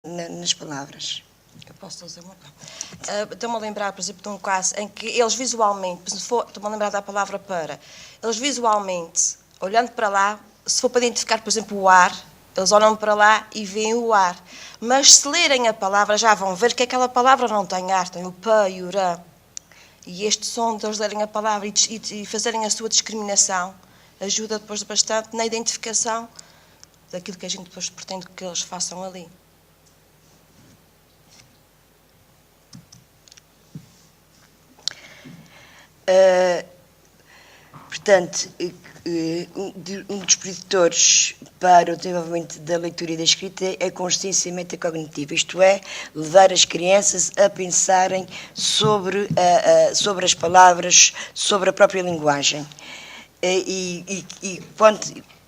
nas palavras. Eu posso dizer uma coisa. Estou-me a lembrar, por exemplo, de um caso em que eles visualmente, estou-me a lembrar da palavra para, eles visualmente, olhando para lá, se for para identificar, por exemplo, o ar, eles olham para lá e veem o ar. Mas se lerem a palavra, já vão ver que aquela palavra não tem ar, tem o pá e o rã. E este som de eles lerem a palavra e fazerem a sua discriminação ajuda depois bastante na identificação daquilo que a gente depois pretende que eles façam ali. Portanto, um dos preditores para o desenvolvimento da leitura e da escrita é a consciência metacognitiva, isto é, levar as crianças a pensarem sobre as palavras, sobre a própria linguagem.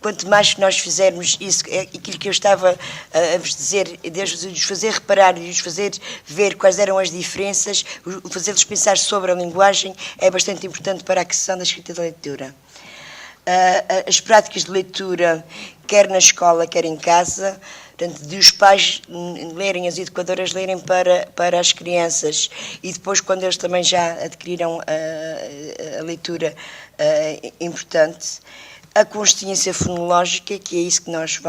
Quanto mais nós fizermos isso, aquilo que eu estava a vos dizer, de os fazer reparar e os fazer ver quais eram as diferenças, fazê-los pensar sobre a linguagem, é bastante importante para a aquisição da escrita e da leitura. As práticas de leitura, quer na escola, quer em casa, portanto, de os pais lerem, as educadoras lerem para as crianças, e depois, quando eles também já adquiriram a leitura importante, a consciência fonológica, que é isso que nós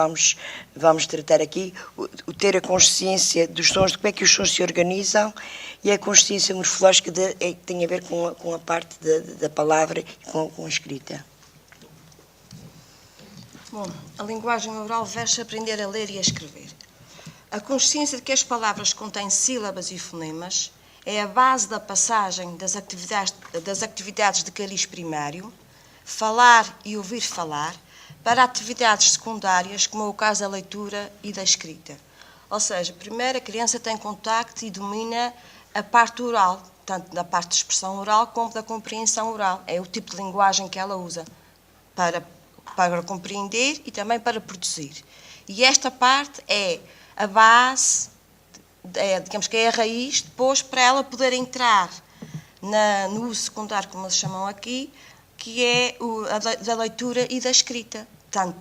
vamos tratar aqui, o ter a consciência dos sons, de como é que os sons se organizam, e a consciência morfológica que tem a ver com a parte da palavra e com a escrita. Bom, a linguagem oral veste aprender a ler e a escrever. A consciência de que as palavras contêm sílabas e fonemas é a base da passagem das atividades de cariz primário, falar e ouvir falar, para atividades secundárias, como é o caso da leitura e da escrita. Ou seja, primeiro a criança tem contacto e domina a parte oral, tanto da parte de expressão oral como da compreensão oral. É o tipo de linguagem que ela usa para compreender e também para produzir. E esta parte é a base, digamos que é a raiz, depois para ela poder entrar no uso secundário, como eles chamam aqui, que é da leitura e da escrita, tanto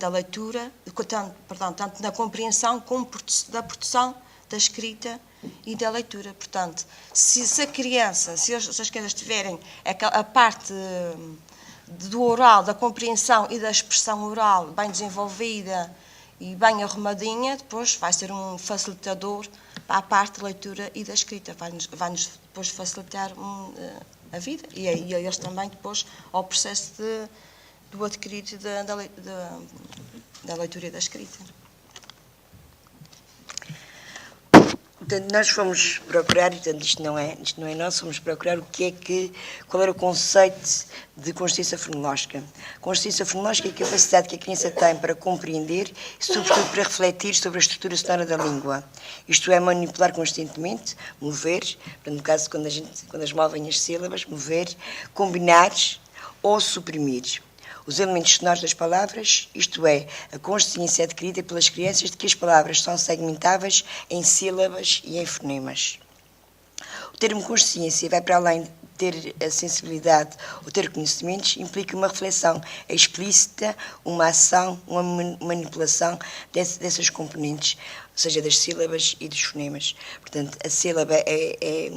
na compreensão como da produção da escrita e da leitura. Portanto, se as crianças tiverem a parte do oral, da compreensão e da expressão oral bem desenvolvida e bem arrumadinha, depois vai ser um facilitador para a parte da leitura e da escrita. Vai-nos depois facilitar a vida e a eles também depois ao processo do adquirido da leitura e da escrita. Portanto, nós fomos procurar, e portanto, isto não é nosso, fomos procurar qual era o conceito de consciência fonológica. Consciência fonológica é a capacidade que a criança tem para compreender e, sobretudo, para refletir sobre a estrutura sonora da língua. Isto é, manipular constantemente, mover, no caso, quando as movem as sílabas, mover, combinar ou suprimir os elementos sonoros das palavras, isto é, a consciência adquirida pelas crianças de que as palavras são segmentáveis em sílabas e em fonemas. O termo consciência vai para além de ter a sensibilidade ou ter conhecimentos, implica uma reflexão explícita, uma ação, uma manipulação dessas componentes, ou seja, das sílabas e dos fonemas. Portanto, a sílaba é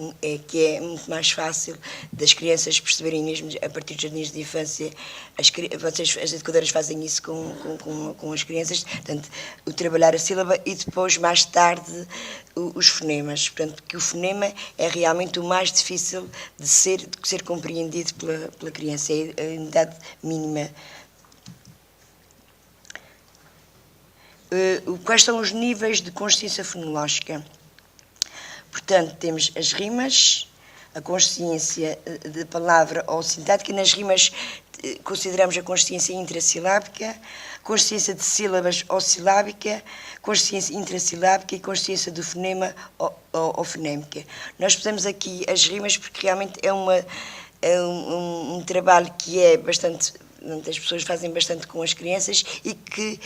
muito mais fácil das crianças perceberem mesmo a partir dos jardins de infância. As educadoras fazem isso com as crianças, portanto, o trabalhar a sílaba e depois, mais tarde, os fonemas. Portanto, que o fonema é realmente o mais difícil de ser compreendido pela criança, é a unidade mínima. Quais são os níveis de consciência fonológica? Portanto, temos as rimas, a consciência de palavra ou sintática. Nas rimas consideramos a consciência intrassilábica, consciência de sílabas ou silábica, consciência intrassilábica e consciência do fonema ou fonémica. Nós pusemos aqui as rimas porque realmente é um trabalho que é bastante... as pessoas fazem bastante com as crianças e que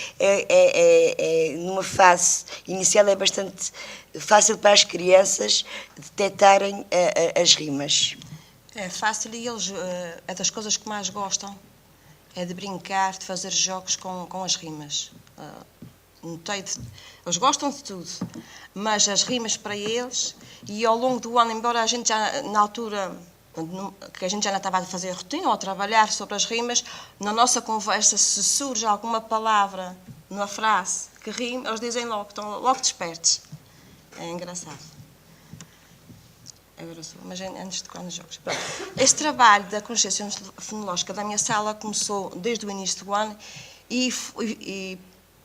numa fase inicial é bastante fácil para as crianças detectarem as rimas. É fácil e eles, é das coisas que mais gostam, é de brincar, de fazer jogos com as rimas. notei, eles gostam de tudo, mas as rimas para eles, e ao longo do ano, embora a gente já, na altura, que a gente já não estava a fazer a rotina ou a trabalhar sobre as rimas, na nossa conversa, se surge alguma palavra numa frase que rime, eles dizem logo, estão logo despertos. É engraçado. Agora sou, mas antes de tocar nos jogos. Pronto. Este trabalho da consciência fonológica da minha sala começou desde o início do ano e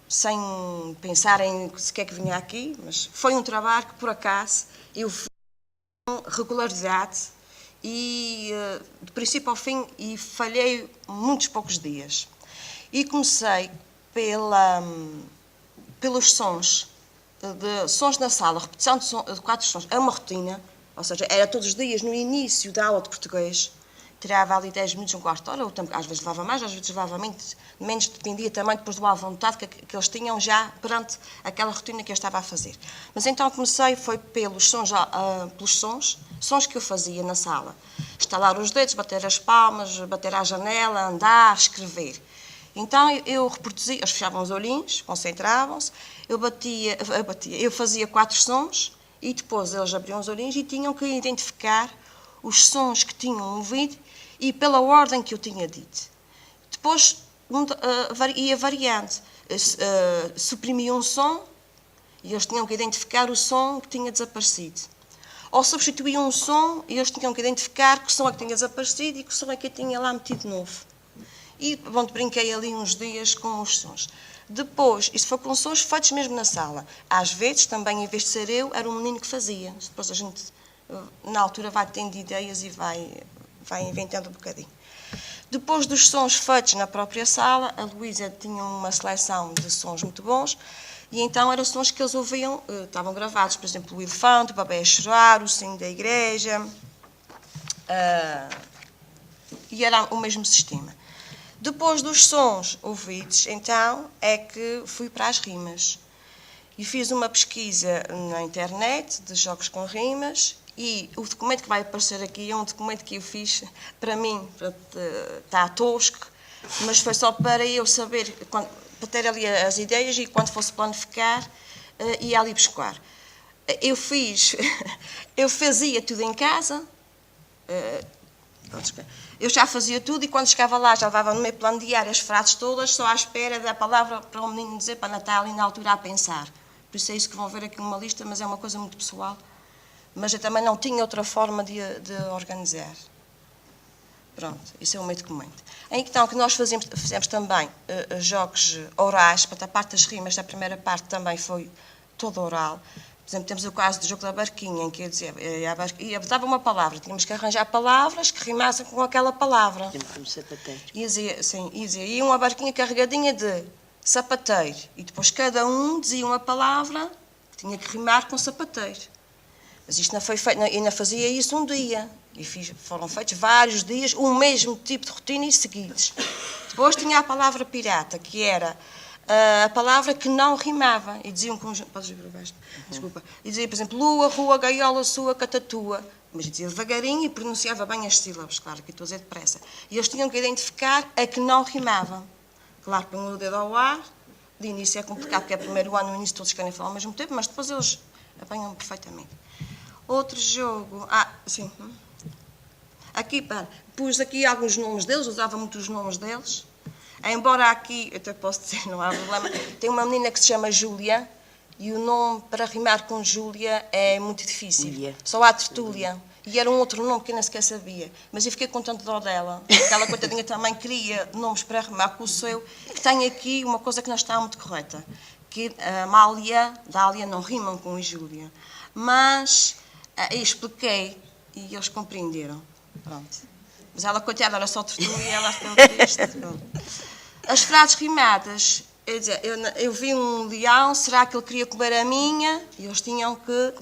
sem pensar em se que é que vinha aqui, mas foi um trabalho que, por acaso, eu fiz com regularidade e de princípio ao fim e falhei muitos poucos dias. E comecei pelos sons, de sons na sala, repetição de 4 sons. É uma rotina, ou seja, era todos os dias no início da aula de português. Tirava ali 10 minutos, um quarto de hora, ou às vezes levava mais, às vezes levava menos, dependia também depois do à vontade que eles tinham já perante aquela rotina que eu estava a fazer. Mas então comecei, foi pelos sons que eu fazia na sala. Estalar os dedos, bater as palmas, bater à janela, andar, escrever. Então eu reproduzia, eles fechavam os olhinhos, concentravam-se, eu fazia 4 sons e depois eles abriam os olhinhos e tinham que identificar os sons que tinham ouvido e pela ordem que eu tinha dito. Depois ia variando. Suprimia um som e eles tinham que identificar o som que tinha desaparecido. Ou substituía um som e eles tinham que identificar que som é que tinha desaparecido e que som é que eu tinha lá metido novo. E pronto, brinquei ali uns dias com os sons. Depois, isso foi com sons feitos mesmo na sala. Às vezes, também, em vez de ser eu, era um menino que fazia. Depois a gente, na altura, vai tendo ideias e vai inventando um bocadinho. Depois dos sons feitos na própria sala, a Luísa tinha uma seleção de sons muito bons, e então eram sons que eles ouviam, estavam gravados, por exemplo, o elefante, o bebê a chorar, o sino da igreja, e era o mesmo sistema. Depois dos sons ouvidos, então, é que fui para as rimas. E fiz uma pesquisa na internet de jogos com rimas, e o documento que vai aparecer aqui é um documento que eu fiz para mim, está tosco, mas foi só para eu saber, para ter ali as ideias e quando fosse planificar, ia ali buscar. Eu fazia tudo em casa, eu já fazia tudo e quando chegava lá já levava no meu plano diário as frases todas, só à espera da palavra para o menino dizer, para Natal e na altura a pensar. Por isso é isso que vão ver aqui numa lista, mas é uma coisa muito pessoal. Mas eu também não tinha outra forma de organizar. Pronto, isso é o meu documento. Então, que nós fizemos também jogos orais, para a parte das rimas, a primeira parte também foi toda oral. Por exemplo, temos o caso do jogo da barquinha, em que eu dizia, dava uma palavra, tínhamos que arranjar palavras que rimassem com aquela palavra. Como sapateiro. E uma barquinha carregadinha de sapateiro. E depois cada um dizia uma palavra que tinha que rimar com sapateiro. Mas isto não foi feito, ainda fazia isso um dia. E foram feitos vários dias, o mesmo tipo de rotina e seguidos. Depois tinha a palavra pirata, que era a palavra que não rimava. E diziam com... Podes ir para baixo? Desculpa. E dizia, por exemplo, lua, rua, gaiola, sua, catatua. Mas dizia devagarinho e pronunciava bem as sílabas, claro, que estou a dizer depressa. E eles tinham que identificar a que não rimava. Claro, põem o dedo ao ar. De início é complicado, porque é o primeiro ano, no início todos querem falar ao mesmo tempo, mas depois eles apanham perfeitamente. Outro jogo... sim. Aqui, pus aqui alguns nomes deles, usava muito os nomes deles. Embora aqui, eu até posso dizer, não há problema, tem uma menina que se chama Júlia, e o nome para rimar com Júlia é muito difícil. Só há Tertúlia. E era um outro nome que eu nem sequer sabia. Mas eu fiquei com tanto dó dela. Aquela coitadinha também queria nomes para rimar com o seu, que tem aqui uma coisa que não está muito correta. Que a Amália, Dália não rimam com a Júlia. Mas eu expliquei e eles compreenderam. Pronto. Mas ela, coitada, era só Tertúlia e ela ficou triste. As frases rimadas, eu vi um leão, será que ele queria comer a minha? E eles tinham que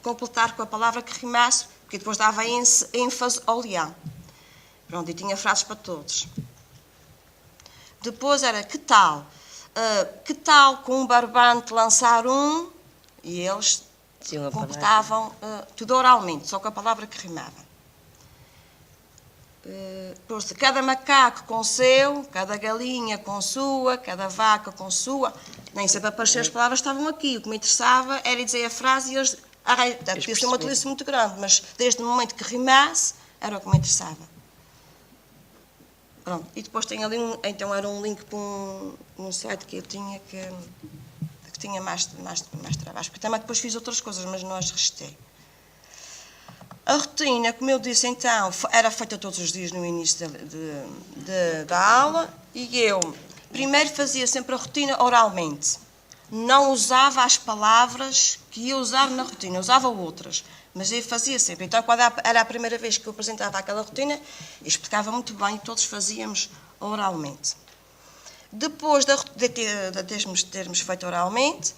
completar com a palavra que rimasse, porque depois dava ênfase ao leão. Pronto, e tinha frases para todos. Depois era, que tal? Que tal com um barbante lançar um? E eles completavam tudo oralmente, só com a palavra que rimava. pôs-se cada macaco com seu, cada galinha com sua, cada vaca com sua. Nem sempre apareciam as palavras estavam aqui. O que me interessava era dizer a frase e eles... Podia ser uma tolice muito grande, mas desde o momento que rimasse, era o que me interessava. Pronto. E depois tem ali então era um link para um site que eu tinha que tinha mais trabalhos, porque também depois fiz outras coisas, mas não as registrei. A rotina, como eu disse então, era feita todos os dias no início da aula, e eu primeiro fazia sempre a rotina oralmente. Não usava as palavras que ia usar na rotina, usava outras, mas eu fazia sempre. Então, quando era a primeira vez que eu apresentava aquela rotina, eu explicava muito bem e todos fazíamos oralmente. Depois de termos feito oralmente,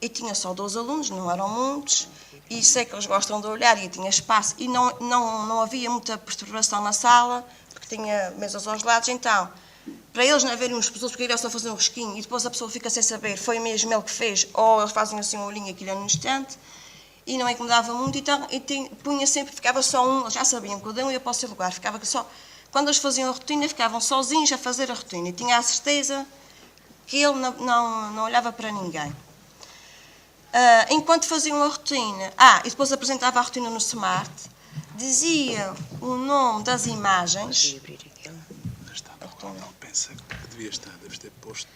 eu tinha só 12 alunos, não eram muitos, e sei que eles gostam de olhar e tinha espaço, e não havia muita perturbação na sala, porque tinha mesas aos lados, então... Para eles não haverem uns pessoas, porque eles só fazem um risquinho e depois a pessoa fica sem saber, foi mesmo ele que fez, ou eles fazem assim um olhinho aquilo no instante, e não incomodava muito, então punha sempre, ficava só um, eles já sabiam, cada um ia para o seu lugar, ficava só, quando eles faziam a rotina, ficavam sozinhos a fazer a rotina, e tinha a certeza que ele não olhava para ninguém. Enquanto faziam a rotina, e depois apresentava a rotina no Smart, dizia o nome das imagens. Não pensa que devia estar, deves ter posto.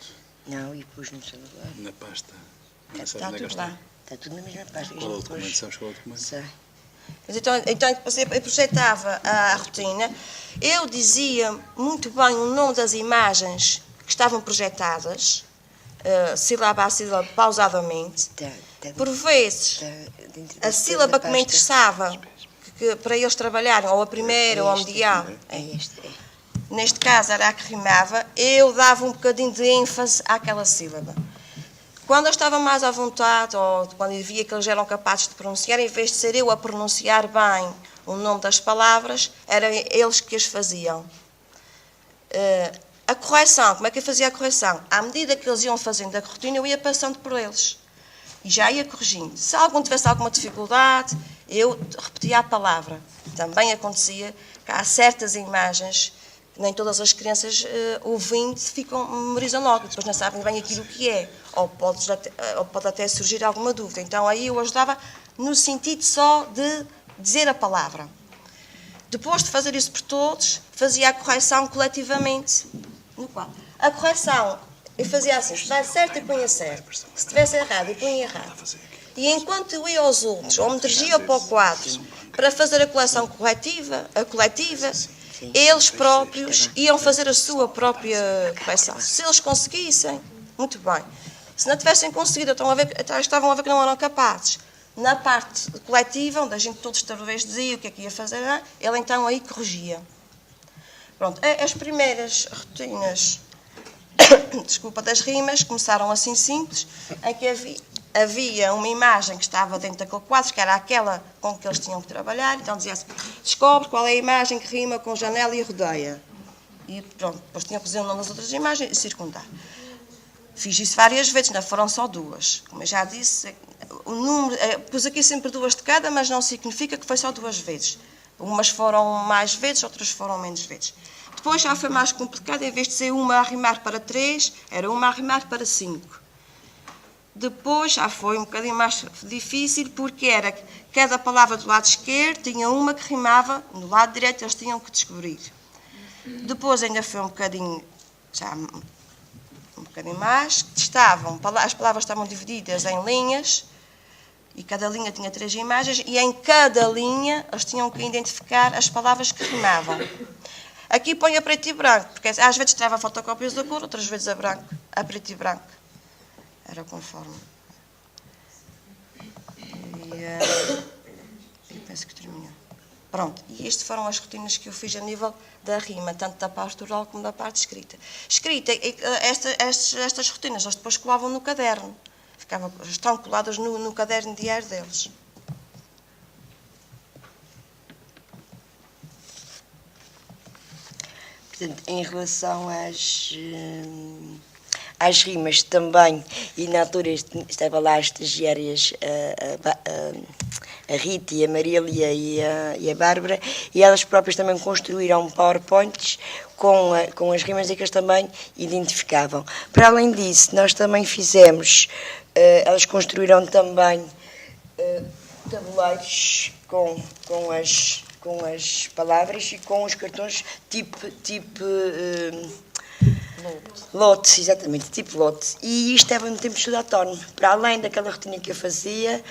Não, e pus no celular. Na pasta. Está tudo lá. Está tudo na mesma pasta. Qual é o documento? Sabes qual é o documento? Sei. Mas então eu projetava a rotina, eu dizia muito bem o nome das imagens que estavam projetadas, sílaba a sílaba, pausadamente. Por vezes, a sílaba que me interessava que para eles trabalharem, ou a primeira, ou a medial. Neste caso era a que rimava, eu dava um bocadinho de ênfase àquela sílaba. Quando eu estava mais à vontade, ou quando eu via que eles eram capazes de pronunciar, em vez de ser eu a pronunciar bem o nome das palavras, eram eles que as faziam. A correção, como é que eu fazia a correção? À medida que eles iam fazendo a rotina, eu ia passando por eles. E já ia corrigindo. Se algum tivesse alguma dificuldade, eu repetia a palavra. Também acontecia que há certas imagens nem todas as crianças ouvindo memorizam logo, depois não sabem bem aquilo que é, ou pode até surgir alguma dúvida. Então aí eu ajudava no sentido só de dizer a palavra. Depois de fazer isso por todos, fazia a correção coletivamente. No qual a correção, eu fazia assim, se está certo, eu punha certo. Se estivesse errado, eu punha errado. E enquanto eu ia aos outros, ou me dirigia para o quadro, para fazer a coleção coletiva, eles próprios iam fazer a sua própria correção. Se eles conseguissem, muito bem. Se não tivessem conseguido, estavam a ver que não eram capazes. Na parte coletiva, onde a gente todos talvez dizia o que é que ia fazer, ele então aí corrigia. Pronto, as primeiras rotinas das rimas começaram assim simples, em que havia uma imagem que estava dentro daquele quadro, que era aquela com que eles tinham que trabalhar, então dizia assim, descobre qual é a imagem que rima com janela e rodeia. E pronto, depois tinha que dizer o nome das outras imagens e circundar. Fiz isso várias vezes, não foram só duas. Como eu já disse, o número, pus aqui sempre duas de cada, mas não significa que foi só duas vezes. Umas foram mais vezes, outras foram menos vezes. Depois já foi mais complicado, em vez de ser uma a rimar para 3, era uma a rimar para 5. Depois já foi um bocadinho mais difícil, porque era que cada palavra do lado esquerdo tinha uma que rimava, no lado direito eles tinham que descobrir. Depois ainda foi um bocadinho mais, as palavras estavam divididas em linhas, e cada linha tinha 3 imagens, e em cada linha eles tinham que identificar as palavras que rimavam. Aqui põe a preto e branco, porque às vezes tirava fotocópias da cor, outras vezes a preto e branco. Era conforme. E penso que terminou. Pronto, e estas foram as rotinas que eu fiz a nível da rima, tanto da parte oral como da parte escrita. Estas rotinas, eles depois colavam no caderno. Estão coladas no caderno diário deles. às rimas também, e na altura estava lá as estagiárias, a Rita e a Marília e a Bárbara, e elas próprias também construíram PowerPoints com as rimas e que eles também identificavam. Para além disso, nós também fizemos, elas construíram também tabuleiros com as palavras e com os cartões tipo lote, exatamente, tipo lote. E isto estava no tempo de estudo autónomo. Para além daquela rotina que eu fazia,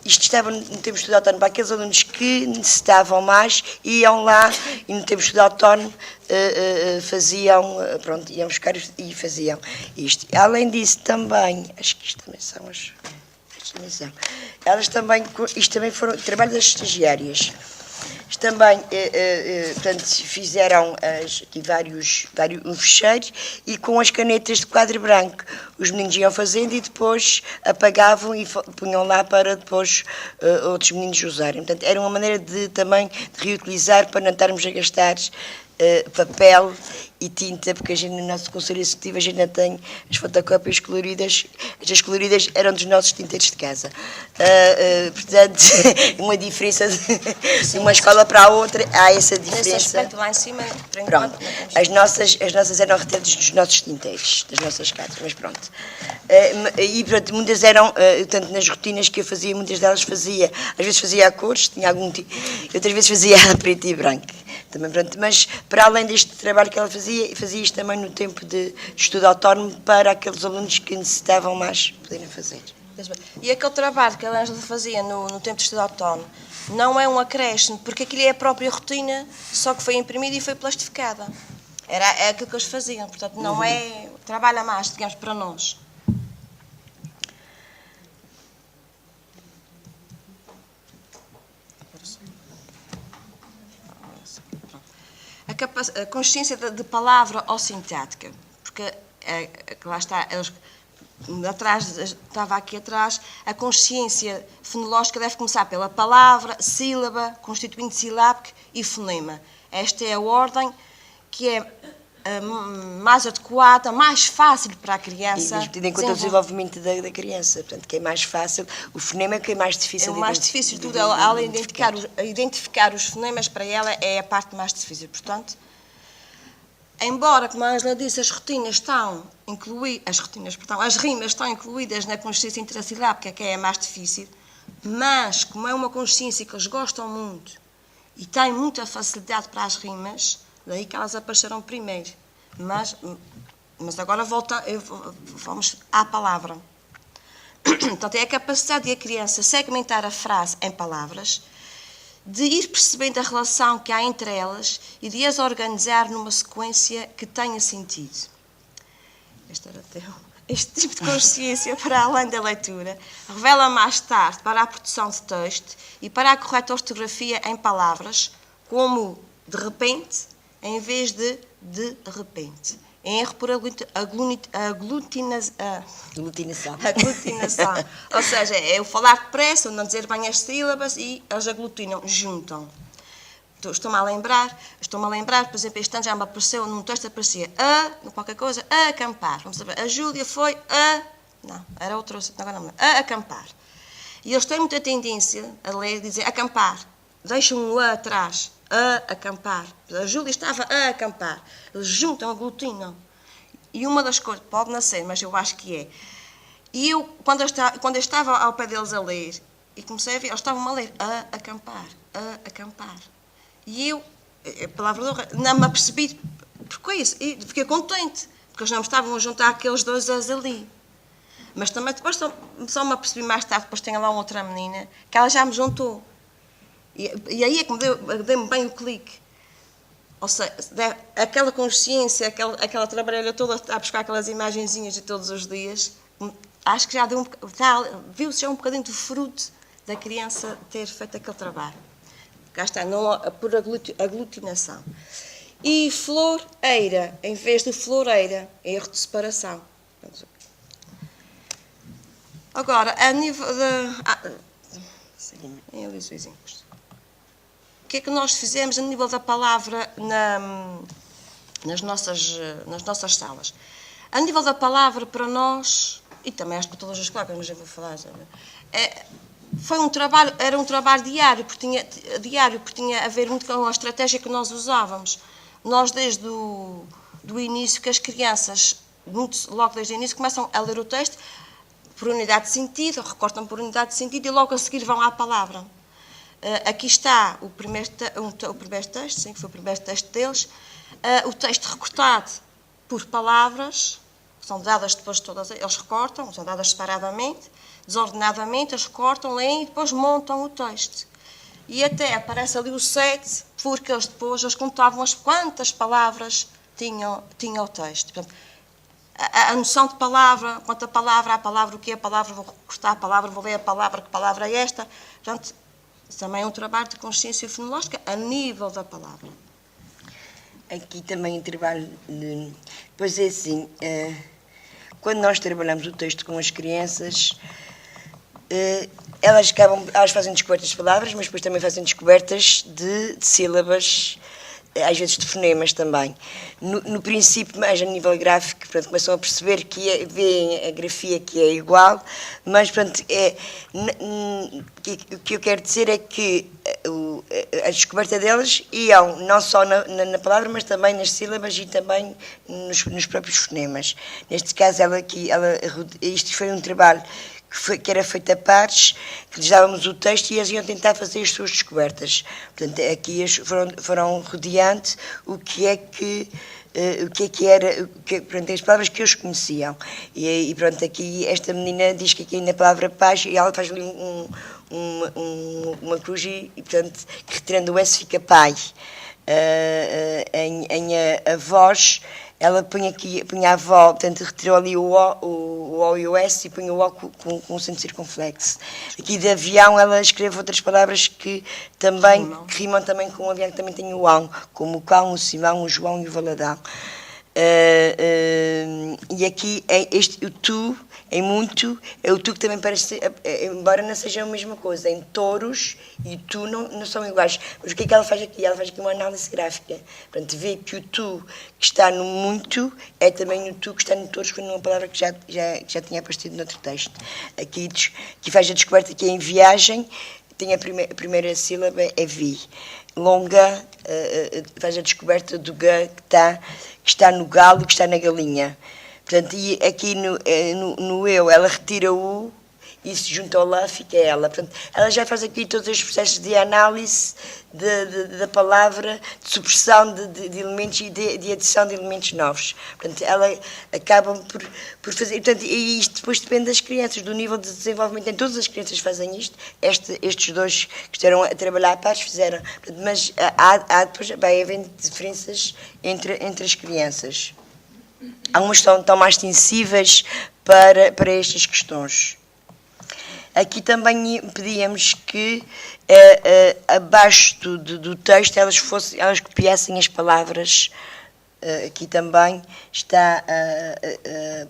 isto estava no tempo de estudo autónomo para aqueles alunos que necessitavam mais, iam lá e no tempo de estudo autónomo faziam, pronto, iam buscar e faziam isto. Além disso também, acho que isto também são as... Elas também, isto também foram trabalho das estagiárias. Também, portanto, fizeram aqui um fecheiro e com as canetas de quadro branco os meninos iam fazendo e depois apagavam e punham lá para depois outros meninos usarem. Portanto, era uma maneira também de reutilizar para não estarmos a gastar papel e tinta, porque a gente no nosso Conselho Executivo a gente ainda tem as fotocópias coloridas, as coloridas eram dos nossos tinteiros de casa. Portanto, uma diferença de uma escola para a outra, há essa diferença. Nesse aspecto lá em cima, por enquanto, pronto, as nossas eram retidas dos nossos tinteiros, das nossas casas, mas pronto. E pronto, muitas eram, tanto nas rotinas que eu fazia, muitas delas fazia, às vezes fazia a cores, tinha algum tipo, outras vezes fazia a preto e branco. Também, pronto, mas para além deste trabalho que ela fazia isto também no tempo de estudo autónomo para aqueles alunos que necessitavam mais poderem fazer. E aquele trabalho que a Ângela fazia no tempo de estudo autónomo não é um acréscimo, porque aquilo é a própria rotina, só que foi imprimida e foi plastificada. É aquilo que eles faziam, portanto não é trabalho a mais, digamos, para nós. A consciência de palavra ou sintática, porque lá está, estava aqui atrás, a consciência fonológica deve começar pela palavra, sílaba, constituinte silábico e fonema. Esta é a ordem que é mais adequada, mais fácil para a criança. E tendo em conta o desenvolvimento da criança, portanto, que é mais fácil, o fonema é que é mais difícil. É o mais difícil de tudo, ela identificar os fonemas para ela é a parte mais difícil, portanto, embora, como a Ângela disse, as rimas estão incluídas na consciência intrassilábica, que é a mais difícil, mas, como é uma consciência que eles gostam muito e têm muita facilidade para as rimas, daí que elas apareceram primeiro. Mas agora vamos à palavra. Portanto, é a capacidade de a criança segmentar a frase em palavras, de ir percebendo a relação que há entre elas e de as organizar numa sequência que tenha sentido. Este tipo de consciência, para além da leitura, revela mais tarde para a produção de texto e para a correta ortografia em palavras, como de repente, em vez de repente. Erro por aglutinação. Ou seja, é o falar depressa, não dizer bem as sílabas e eles aglutinam, juntam. Estou-me a lembrar, por exemplo, este ano já me apareceu, num texto aparecia qualquer coisa, a acampar. Vamos saber, a Júlia foi não, era outro, agora não, a acampar. E eles têm muita tendência a ler e dizer acampar, deixam um a atrás. A acampar. A Júlia estava a acampar. Eles juntam, aglutinam. E uma das coisas, pode não ser, mas eu acho que é. E eu, quando eu estava ao pé deles a ler, e comecei a ver, eles estavam a ler a acampar. E eu, a palavra de honra, não me apercebi, porque é isso, e fiquei contente, porque eles não me estavam a juntar aqueles dois as ali. Mas também depois só me apercebi mais tarde, depois tem lá uma outra menina, que ela já me juntou. E aí é que deu-me bem o clique. Ou seja, aquela consciência, aquela trabalhadora toda a buscar aquelas imagenzinhas de todos os dias, acho que já viu-se já um bocadinho do fruto da criança ter feito aquele trabalho. Cá está, não por aglutinação. E floreira, em vez de floreira, erro de separação. Agora, a nível de... O que é que nós fizemos a nível da palavra nas nossas salas? A nível da palavra, para nós, e também acho que para todas as colegas, mas eu vou falar, foi um trabalho, era um trabalho diário, porque tinha a ver muito com a estratégia que nós usávamos. Nós, desde do início, que as crianças, logo desde o início, começam a ler o texto por unidade de sentido, recortam por unidade de sentido e logo a seguir vão à palavra. Aqui está o primeiro texto, sim, que foi o primeiro texto deles, o texto recortado por palavras, são dadas depois todas, eles recortam, são dadas separadamente, desordenadamente, eles recortam, leem e depois montam o texto. E até aparece ali o 7, porque eles contavam as quantas palavras tinha o texto. Portanto, a noção de palavra, quanto a palavra, o que é a palavra, vou recortar a palavra, vou ler a palavra, que palavra é esta. Portanto, também é um trabalho de consciência fonológica a nível da palavra. Aqui também um trabalho de... Pois é assim, quando nós trabalhamos o texto com as crianças, elas fazem descobertas de palavras, mas depois também fazem descobertas de sílabas, às vezes de fonemas também. No princípio, mais a nível gráfico, portanto, começam a perceber que veem a grafia que é igual, mas, portanto, o que eu quero dizer é que a descoberta delas iam não só na palavra, mas também nas sílabas e também nos próprios fonemas. Neste caso, isto foi um trabalho que era feito a pares, que lhes dávamos o texto e eles iam tentar fazer as suas descobertas. Portanto, aqui foram rodeando o que é que era, pronto, as palavras que eles conheciam. E pronto, aqui esta menina diz que aqui na palavra paz, e ela faz ali uma cruz e portanto, retirando o S fica pai. A voz, ela punha a avó, portanto, retirou ali o O e o S e punha o O com um acento circunflexo. Aqui de avião, ela escreve outras palavras que rimam também com o avião, que também tem o ão, como o cão, o Simão, o João e o Valadão. E aqui o tu, em muito, é o tu que também parece, embora não seja a mesma coisa, em touros e tu não são iguais. Mas o que é que ela faz aqui? Ela faz aqui uma análise gráfica. Portanto, vê que o tu que está no muito é também o tu que está no touros, que foi uma palavra que já tinha aparecido noutro texto. Aqui faz a descoberta que é em viagem, tem a primeira sílaba, é vi. Longa, faz a descoberta do G que está no galo, que está na galinha. Portanto, e aqui no eu, ela retira o e se junta ao lá, fica ela. Portanto, ela já faz aqui todos os processos de análise da palavra, de supressão de elementos e de adição de elementos novos. Portanto, ela acaba por fazer... Portanto, e isto depois depende das crianças, do nível de desenvolvimento. Nem todas as crianças fazem isto. Estes dois que estiveram a trabalhar a pares fizeram. Portanto, mas depois vai havendo diferenças entre as crianças. Algumas estão mais sensíveis para estas questões. Aqui também pedíamos que, abaixo do texto, elas copiassem as palavras. Aqui também está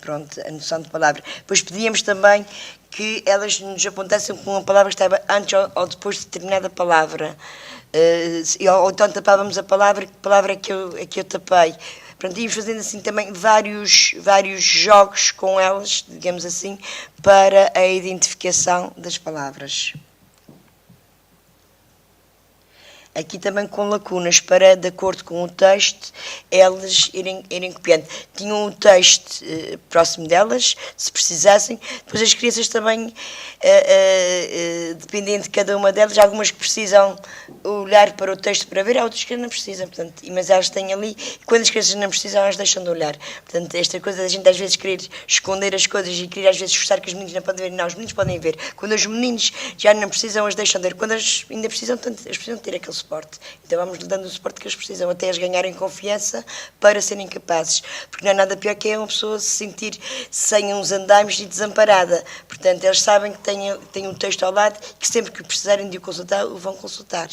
pronto, a noção de palavra. Depois pedíamos também que elas nos apontassem com uma palavra que estava antes ou depois de determinada palavra. Ou então tapávamos a palavra, que palavra é que eu tapei. Pronto, íamos fazendo assim também vários jogos com elas, digamos assim, para a identificação das palavras. Aqui também com lacunas, para, de acordo com o texto, elas irem copiando. Tinham o texto próximo delas, se precisassem. Depois as crianças também, dependendo de cada uma delas, algumas que precisam olhar para o texto para ver, há outras que não precisam. Portanto, mas elas têm ali, e quando as crianças não precisam, elas deixam de olhar. Portanto, esta coisa da gente às vezes querer esconder as coisas e querer às vezes forçar que os meninos não podem ver. Não, os meninos podem ver. Quando os meninos já não precisam, eles deixam de ver. Quando eles ainda precisam, portanto, eles precisam ter aquele suporte. Então vamos lhe dando o suporte que eles precisam, até eles ganharem confiança para serem capazes. Porque não é nada pior que uma pessoa se sentir sem uns andaimes e desamparada. Portanto, eles sabem que têm um texto ao lado e que sempre que precisarem de o consultar, o vão consultar.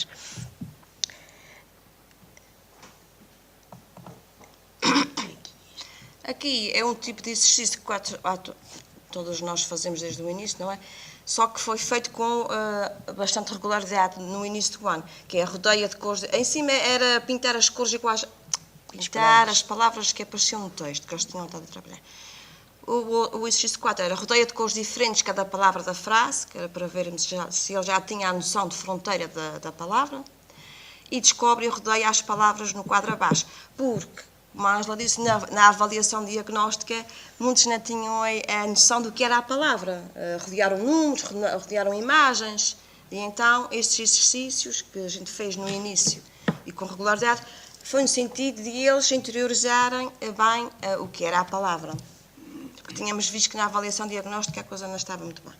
Aqui é um tipo de exercício que todos nós fazemos desde o início, não é? Só que foi feito com bastante regularidade no início do ano, que é a rodeia de cores. Em cima era pintar as cores iguais pintar as palavras que apareciam no texto, que eles tinham estado a trabalhar. O exercício 4 era rodeia-te com os diferentes de cada palavra da frase, que era para vermos se ele já tinha a noção de fronteira da palavra, e descobre e rodeia as palavras no quadro abaixo, porque, como a Ângela disse, na avaliação diagnóstica, muitos não tinham a noção do que era a palavra, rodearam números, rodearam imagens, e então estes exercícios que a gente fez no início e com regularidade, foi no sentido de eles interiorizarem bem o que era a palavra. Porque tínhamos visto que na avaliação diagnóstica a coisa não estava muito bem.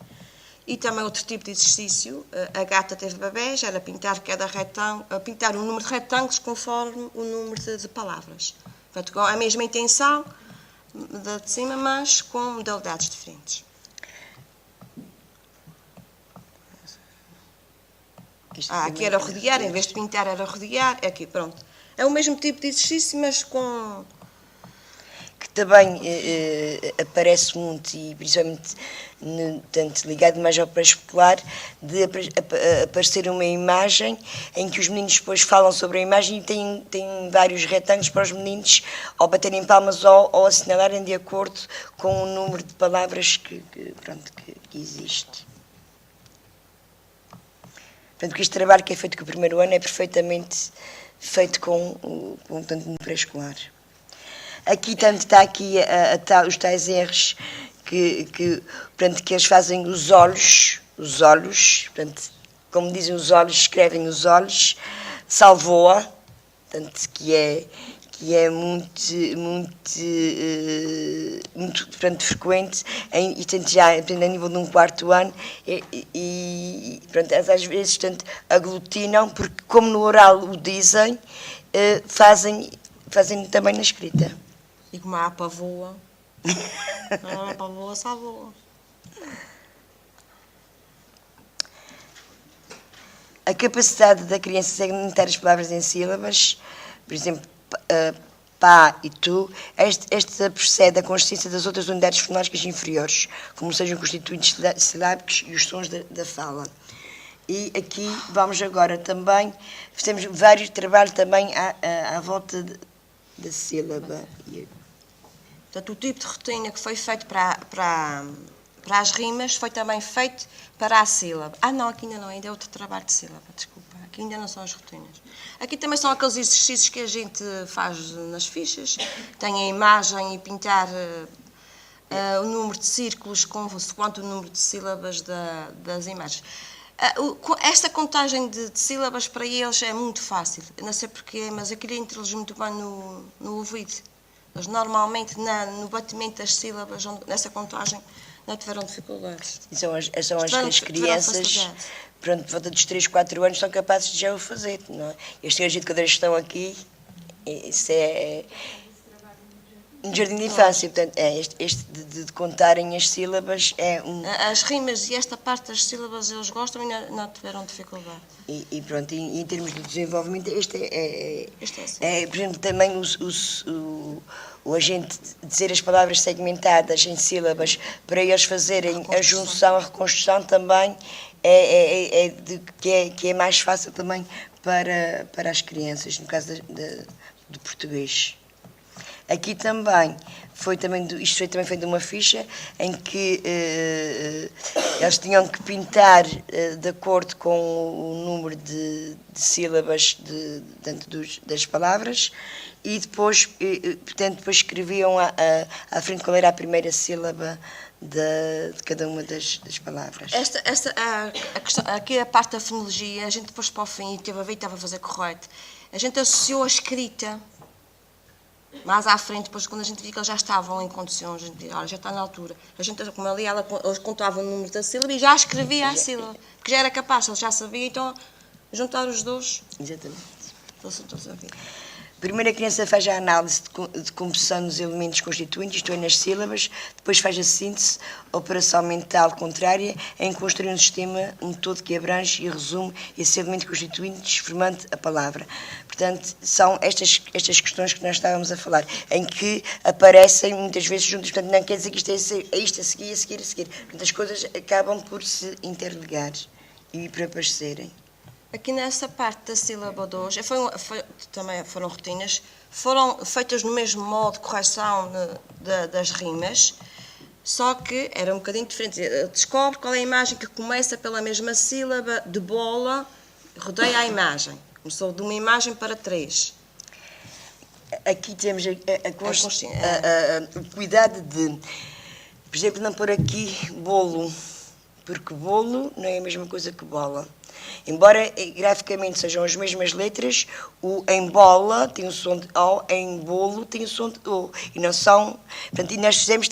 E também outro tipo de exercício, a gata teve bebés, era pintar cada retângulo, pintar um número de retângulos conforme o número de palavras. Portanto, com a mesma intenção de cima, mas com modalidades diferentes. Aqui era rodear, em vez de pintar era rodear, aqui, pronto. É o mesmo tipo de exercício, mas com... Que também aparece muito, e principalmente tanto ligado mais ao pré-escolar, de aparecer uma imagem em que os meninos depois falam sobre a imagem e têm vários retângulos para os meninos ao baterem palmas ou assinalarem de acordo com o número de palavras que existe. Portanto, este trabalho que é feito com o primeiro ano é perfeitamente feito tanto no pré-escolar. Aqui está aqui os tais erros que eles fazem os olhos, portanto, como dizem os olhos, escrevem os olhos, salvou-a, portanto, que é muito portanto, frequente, e tanto já a nível de um quarto ano, e pronto, às vezes portanto, aglutinam, porque como no oral o dizem, fazem também na escrita. E como a pavoa, a pavoa salvou. A capacidade da criança de segmentar as palavras em sílabas, por exemplo, pá e tu, esta procede à consistência das outras unidades fonológicas inferiores, como sejam constituintes silábicos e os sons da fala. E aqui vamos agora também, fizemos vários trabalhos também à volta da sílaba. Portanto, o tipo de rotina que foi feito para as rimas foi também feito para a sílaba. Não, aqui ainda não, ainda é outro trabalho de sílaba, desculpa. Aqui ainda não são as rotinas. Aqui também são aqueles exercícios que a gente faz nas fichas. Tem a imagem e pintar o número de círculos consoante o número de sílabas das imagens. Esta contagem de sílabas para eles é muito fácil. Não sei porquê, mas eu queria entre-lhes muito bem no ouvido. Mas normalmente no batimento das sílabas, nessa contagem, não tiveram dificuldades. E são as crianças, pronto, por volta dos 3, 4 anos, são capazes de já o fazer, não é? Este gente, quando eles estão aqui, isso é um jardim de infância, portanto, este de contarem as sílabas é um... As rimas e esta parte das sílabas eles gostam e não tiveram dificuldade. E pronto, em termos de desenvolvimento, este é por exemplo, também o agente dizer as palavras segmentadas em sílabas para eles fazerem a junção, a reconstrução também que é mais fácil também para as crianças, no caso do português. Aqui também isto foi também feito uma ficha em que eles tinham que pintar de acordo com o número de sílabas das palavras e depois, portanto, depois escreviam à frente qual era a primeira sílaba de cada uma das palavras. Aqui a parte da fonologia, a gente depois para o fim, estava a fazer correto, a gente associou a escrita. Mais à frente, depois, quando a gente viu que eles já estavam em condições, a gente disse, olha, já está na altura. A gente, como ali, eles contavam o número da sílaba e já escrevia a sílaba. Porque já era capaz, eles já sabiam, então, juntar os dois. Exatamente. Todos a ver. Primeiro a criança faz a análise de composição dos elementos constituintes, isto é, nas sílabas, depois faz a síntese, operação mental contrária, em construir um sistema, um todo que abrange e resume esses elementos constituintes, formando a palavra. Portanto, são estas questões que nós estávamos a falar, em que aparecem muitas vezes juntas, portanto, não quer dizer que isto é isto a seguir, a seguir, a seguir. Portanto, as coisas acabam por se interligar e por aparecerem. Aqui nessa parte da sílaba 2, também foram rotinas, foram feitas no mesmo modo de correção das rimas, só que era um bocadinho diferente. Descobre qual é a imagem que começa pela mesma sílaba de bola, rodeia a imagem. Começou de uma imagem para 3. Aqui temos o cuidado de, por exemplo, não pôr aqui bolo, porque bolo não é a mesma coisa que bola. Embora graficamente sejam as mesmas letras, o em bola tem o som de O, em bolo tem o som de O. E não são. Portanto, e nós temos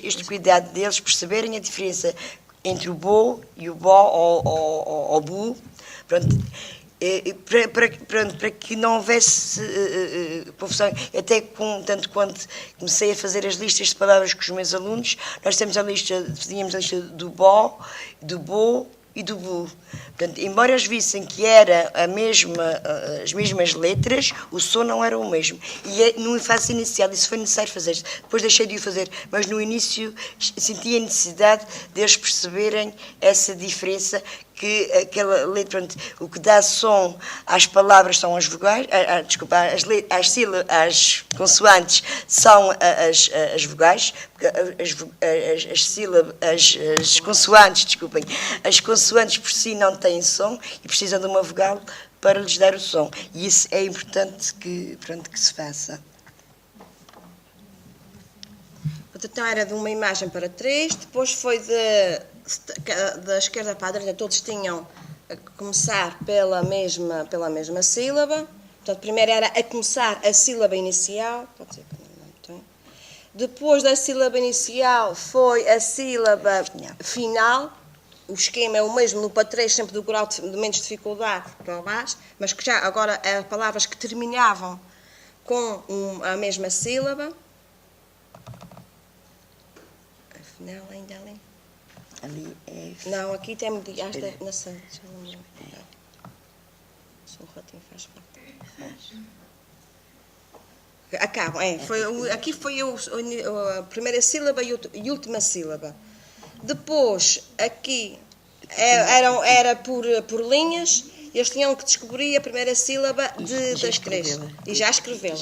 este cuidado deles perceberem a diferença entre o bo e o bó ou o bu. Pronto. Para que não houvesse confusão, até tanto quando comecei a fazer as listas de palavras com os meus alunos, nós tínhamos a lista do bó, do bo e do bu. Portanto, embora eles vissem que era as mesmas letras, o som não era o mesmo. E no fase inicial isso foi necessário fazer. Depois deixei de o fazer, mas no início senti a necessidade de eles perceberem essa diferença, que aquela letra, o que dá som às palavras são as vogais, as consoantes são as vogais, as consoantes, desculpem, as consoantes por si não têm som e precisam de uma vogal para lhes dar o som. E isso é importante que se faça. Então era de uma imagem para 3, depois foi da esquerda para a direita, todos tinham a começar pela mesma sílaba. Portanto, primeiro era a começar a sílaba inicial. Pode ser que não tem. Depois da sílaba inicial foi a sílaba final. O esquema é o mesmo no para 3, sempre do grau de menos dificuldade para baixo, mas que já agora eram palavras que terminavam com a mesma sílaba. Afinal, ainda ali. Ali é... Não, aqui tem na Santa. Se o ratinho faz parte. Acabam, aqui foi a primeira sílaba e última sílaba. Depois, aqui era por linhas, e eles tinham que descobrir a primeira sílaba das 3. E já escreveu.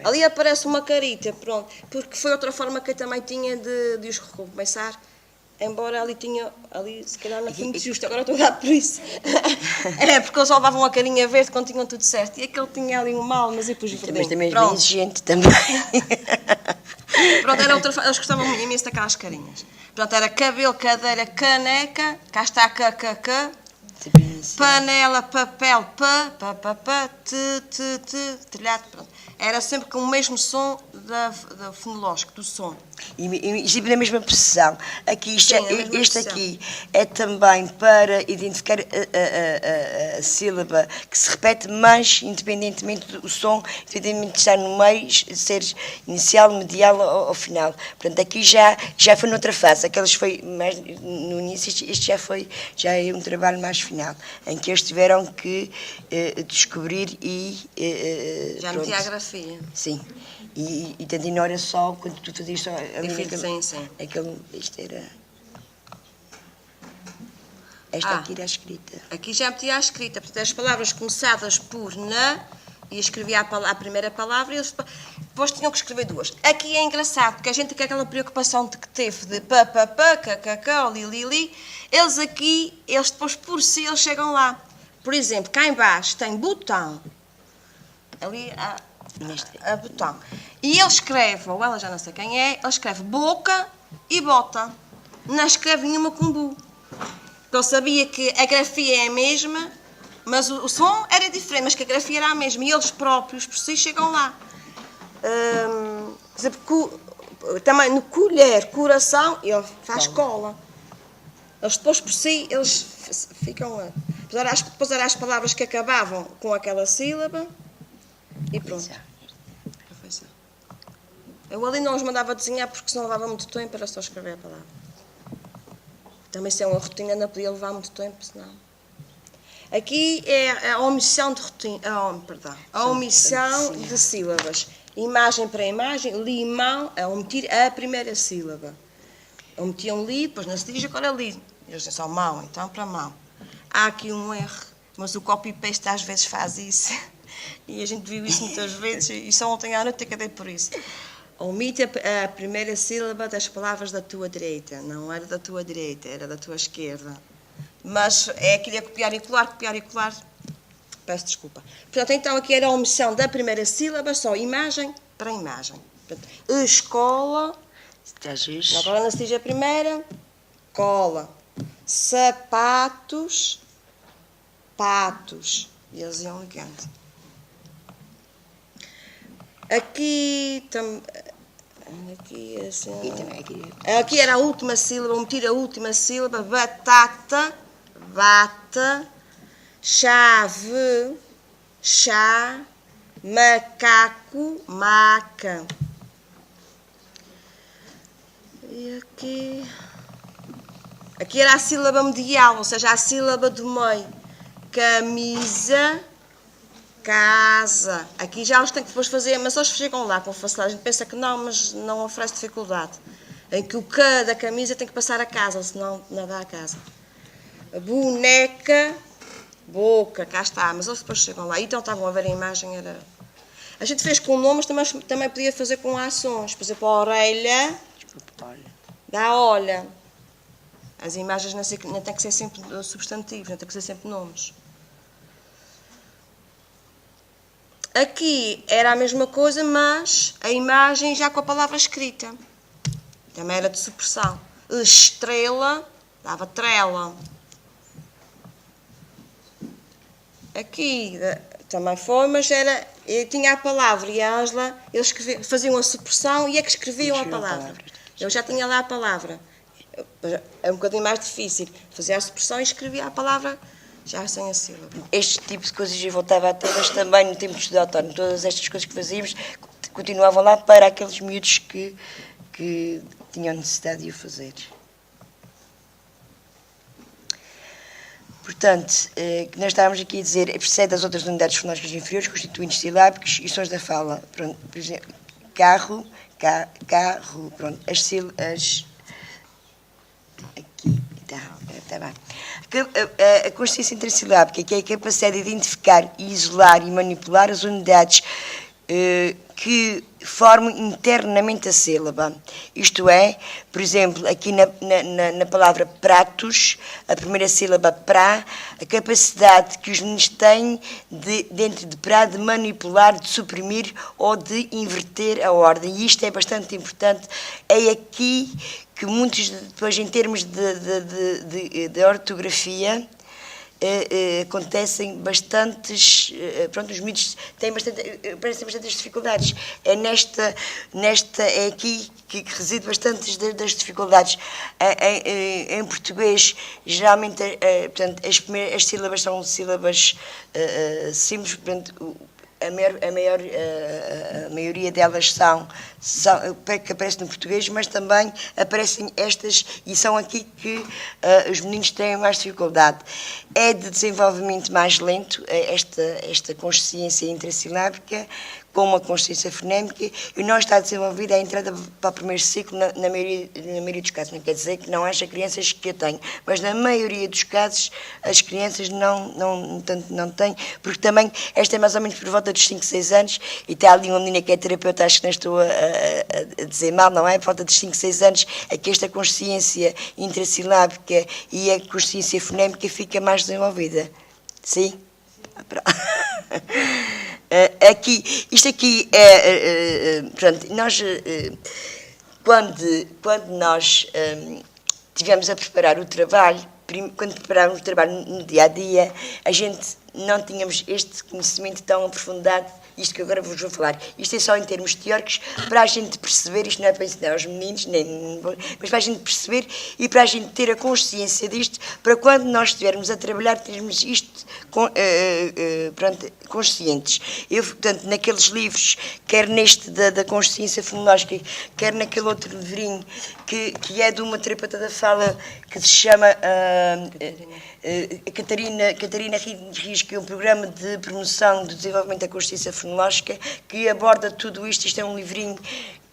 Ali aparece uma carita, pronto, porque foi outra forma que eu também tinha de os recomeçar. Embora se calhar não foi muito justo, agora estou a dar por isso. É, porque eles só levavam uma carinha verde quando tinham tudo certo. E aquele tinha ali um mal, mas depois verdinho. Mas também é bem exigente também. Pronto, eles gostavam imenso daquelas carinhas. Pronto, era cabelo, cadeira, caneca, cá está kkk, panela, papel, telhado, pronto. Era sempre com o mesmo som fonológico, do som. E sempre na mesma posição. Aqui, este aqui é também para identificar a sílaba que se repete, mas independentemente do som, independentemente de estar no meio, ser inicial, medial ou final. Portanto, aqui já foi noutra fase. Aqueles foi mais no início, este já é um trabalho mais final, em que eles tiveram que descobrir já metia a grafia. Sim. E tanto na hora só, quando tu fazias só... Sim. Isto era... Esta aqui era a escrita. Aqui já metia a escrita. Portanto, as palavras começadas por na, e escrevia a primeira palavra, e eles depois tinham que escrever duas. Aqui é engraçado, porque a gente tem aquela preocupação que teve de kkk, li, eles depois por si, eles chegam lá. Por exemplo, cá em baixo tem botão. Ali a botão. E ele escreve, ou ela já não sei quem é, ele escreve boca e bota. Não escreve nenhuma com bu. Ele sabia que a grafia é a mesma, mas o som era diferente, mas que a grafia era a mesma. E eles próprios, por si, chegam lá. Por exemplo, também no colher, coração, ele faz cola. Eles depois, por si, eles ficam lá. Depois eram as palavras que acabavam com aquela sílaba. E pronto. Eu ali não os mandava desenhar porque senão levava muito tempo, era só escrever a palavra. Também se é uma rotina não podia levar muito tempo, senão. Aqui é a omissão de rotina, a omissão de sílabas. Imagem para imagem, limão, a omitir a primeira sílaba. Omitiam li, depois não se diz agora li. Eles dizem só mão, então para mão. Há aqui um R mas o copy-paste às vezes faz isso. E a gente viu isso muitas vezes, e só ontem à noite acabei por isso. Omite a primeira sílaba das palavras da tua direita. Não era da tua direita, era da tua esquerda. Mas é aquilo a copiar e colar. Peço desculpa. Portanto, então aqui era a omissão da primeira sílaba, só imagem para imagem. Portanto, escola, agora não se diz a primeira, cola. Sapatos, patos. E eles iam ligando. Aqui assim, aqui era a última sílaba, omitir a última sílaba, batata, bata, chave, chá, macaco, maca. E aqui era a sílaba medial, ou seja, a sílaba do meio. Camisa, casa. Aqui já os tem que depois fazer, mas eles chegam lá com facilidade. A gente pensa que não, mas não oferece dificuldade. Em que o K da camisa tem que passar a casa, senão não dá a casa. Boneca, boca, cá está. Mas eles depois chegam lá. Então estavam a ver a imagem, era... A gente fez com nomes, também podia fazer com ações. Por exemplo, a orelha, dá olha. As imagens não têm que ser sempre substantivos, não têm que ser sempre nomes. Aqui era a mesma coisa, mas a imagem já com a palavra escrita. Também era de supressão. Estrela, dava trela. Aqui também foi, mas tinha a palavra e a Ângela, eles faziam a supressão e é que escreviam a palavra. Eu já tinha lá a palavra. É um bocadinho mais difícil. Fazia a supressão e escrevia a palavra já sem a sílaba. Este tipo de coisas eu voltava a tê-las também no tempo de estudar autónomo. Todas estas coisas que fazíamos continuavam lá para aqueles miúdos que tinham necessidade de o fazer. Portanto, que nós estávamos aqui a dizer, precede das outras unidades fonológicas inferiores, constituintes silábicos e sons da fala. Pronto, por exemplo, carro, pronto, as aqui, está bem. A consciência intrasilábica, que é a capacidade de identificar, isolar e manipular as unidades que formam internamente a sílaba. Isto é, por exemplo, aqui na palavra pratos, a primeira sílaba pra, a capacidade que os meninos têm dentro de pra, de manipular, de suprimir ou de inverter a ordem. E isto é bastante importante. É aqui que muitos, depois em termos de ortografia, acontecem bastantes, pronto, os miúdos têm parecem bastantes dificuldades. É aqui que reside bastantes das dificuldades. Em português, geralmente, portanto, as sílabas são sílabas simples, portanto, a maioria delas são que aparecem no português, mas também aparecem estas e são aqui que os meninos têm mais dificuldade. É de desenvolvimento mais lento esta consciência intrasilábica, com uma consciência fonémica, e não está desenvolvida a entrada para o primeiro ciclo na maioria dos casos. Não quer dizer que não haja crianças que a tenham, mas na maioria dos casos as crianças não têm, porque também esta é mais ou menos por volta dos 5, 6 anos, e está ali uma menina que é terapeuta, acho que não estou a dizer mal, não é? Por volta dos 5, 6 anos é que esta consciência intrasilábica e a consciência fonémica fica mais desenvolvida. Sim? Isto aqui é, portanto, nós, quando nós estivemos a preparar o trabalho, quando preparávamos o trabalho no dia-a-dia, a gente não tínhamos este conhecimento tão aprofundado, isto que agora vos vou falar. Isto é só em termos teóricos, para a gente perceber, isto não é para ensinar aos meninos, mas para a gente perceber e para a gente ter a consciência disto, para quando nós estivermos a trabalhar, termos isto conscientes. Eu, portanto, naqueles livros, quer neste da consciência fonológica, quer naquele outro livrinho, que é de uma terapeuta da fala, que se chama Catarina Rios, que é um programa de promoção do desenvolvimento da consciência fonológica, que aborda tudo isto. Isto é um livrinho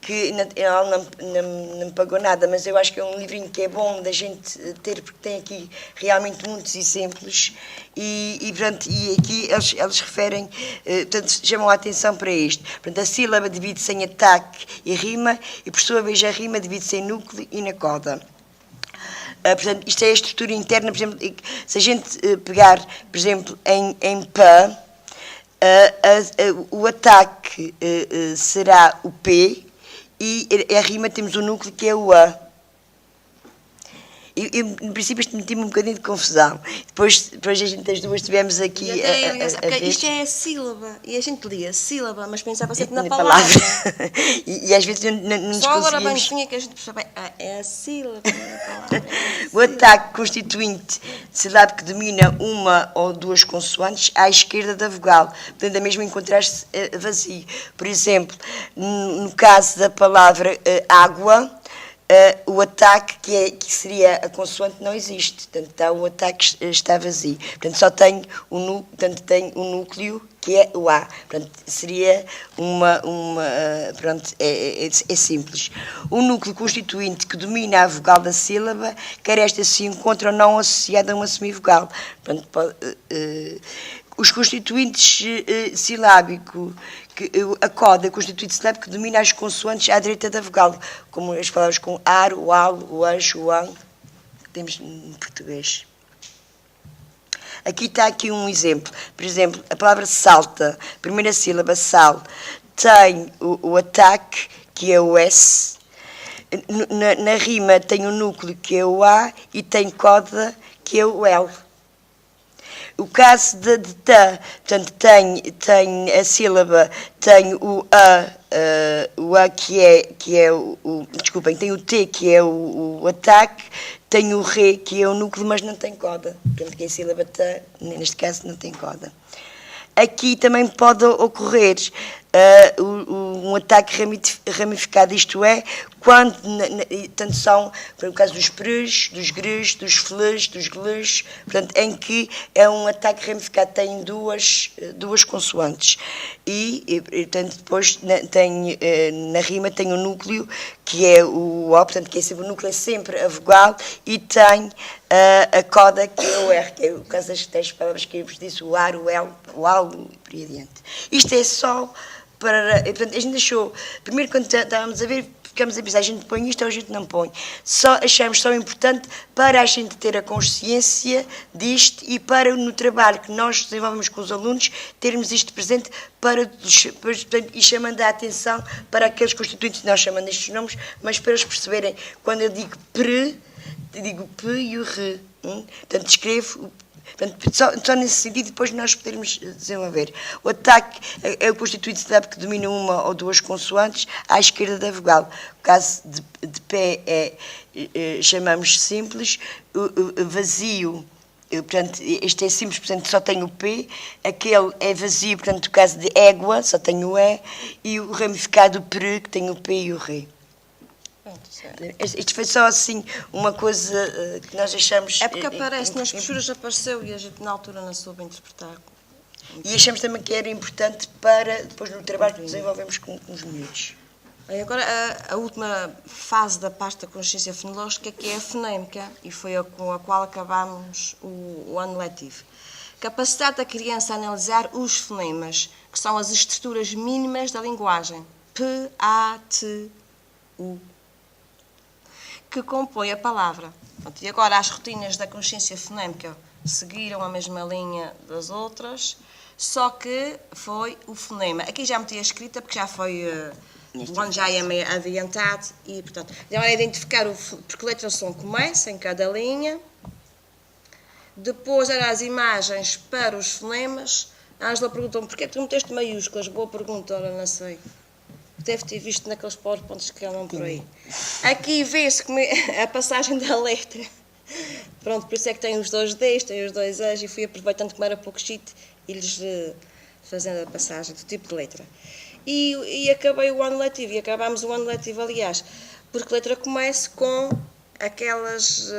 que ela não me pagou nada, mas eu acho que é um livrinho que é bom da gente ter, porque tem aqui realmente muitos exemplos e aqui eles referem, portanto, chamam a atenção para isto. Portanto, a sílaba divide-se em ataque e rima e, por sua vez, a rima divide-se em núcleo e na coda. Portanto, isto é a estrutura interna, por exemplo, se a gente pegar, por exemplo, em pá, o ataque será o P e a rima temos o núcleo que é o A. No princípio isto metia-me um bocadinho de confusão. Depois a gente as duas tivemos aqui a ver. Isto é a sílaba, e a gente lia sílaba, mas pensava sempre na palavra. e às vezes não nos Só agora bem conseguimos. tinha que a gente percebe, é a sílaba, não é a palavra. O ataque constituinte de sílaba que domina uma ou duas consoantes à esquerda da vogal, portanto, a mesma encontrar-se vazio. Por exemplo, no caso da palavra água, o ataque, que seria a consoante, não existe. Portanto, o ataque está vazio. Portanto, só tem tem o núcleo, que é o A. Portanto, seria pronto, é simples. O núcleo constituinte que domina a vogal da sílaba, quer esta se encontre ou não associada a uma semivogal. Portanto, os constituintes silábico, a coda constituinte silábico que domina as consoantes à direita da vogal, como as palavras com ar, o al, o anjo, o an, que temos em português. Aqui está um exemplo. Por exemplo, a palavra salta, primeira sílaba, sal, tem o ataque, que é o S, na rima tem o núcleo, que é o A, e tem coda, que é o L. O caso de ta, portanto, tem a sílaba, tem o A que é desculpem, tem o T, que é o ataque, tem o Re, que é o núcleo, mas não tem coda. Portanto, que a sílaba ta, neste caso, não tem coda. Aqui também pode ocorrer um ataque ramificado, isto é, quando tanto são, por caso dos prês, dos grês, dos flês, dos glês, portanto, em que é um ataque ramificado, tem duas consoantes. Portanto, depois na rima tem o núcleo, que é o O, portanto, que é sempre, o núcleo é sempre a vogal, e tem a coda, que é o R, que é o caso das palavras que eu vos disse, o ar, o L, o AL, e por aí adiante. Isto é só para... Portanto, a gente achou, primeiro quando estávamos a ver, ficamos a pensar, a gente põe isto ou a gente não põe. Achamos só importante para a gente ter a consciência disto e para, no trabalho que nós desenvolvemos com os alunos, termos isto presente e chamando a atenção para aqueles constituintes que nós chamamos estes nomes, mas para eles perceberem, quando eu digo pre, eu digo P e o re. Portanto, escrevo... Portanto, só nesse sentido, depois nós podermos desenvolver. O ataque é o constituinte sílabo que domina uma ou duas consoantes à esquerda da vogal. O caso de pé chamamos simples, vazio, portanto, este é simples, portanto, só tem o P, aquele é vazio, portanto, o caso de égua, só tem o E, e o ramificado pre, que tem o P e o Re. Isto foi só assim uma coisa que nós achamos... É porque aparece, nas brochuras apareceu e a gente na altura não soube interpretar. E achamos também que era importante para depois no trabalho que desenvolvemos com os miúdos. Agora, a última fase da parte da consciência fonológica, que é a fonémica, e foi com a qual acabámos o ano letivo. Capacidade da criança a analisar os fonemas, que são as estruturas mínimas da linguagem. P, A, T, U, que compõe a palavra. E agora as rotinas da consciência fonémica seguiram a mesma linha das outras, só que foi o fonema. Aqui já meti a escrita porque já foi o ano já é meio adiantado e, portanto, agora é identificar por que letra o som começa em cada linha. Depois eram as imagens para os fonemas. A Ângela perguntou-me porquê tu meteste maiúsculas? Boa pergunta, ora não sei. Deve ter visto naqueles PowerPoints que andam por aí. Aqui vê-se a passagem da letra. Pronto, por isso é que tem os dois Ds, tem os dois As, e fui aproveitando como era pouco shit e lhes fazendo a passagem do tipo de letra. E acabei o ano letivo, e acabámos o ano letivo, aliás, porque a letra começa com aquelas...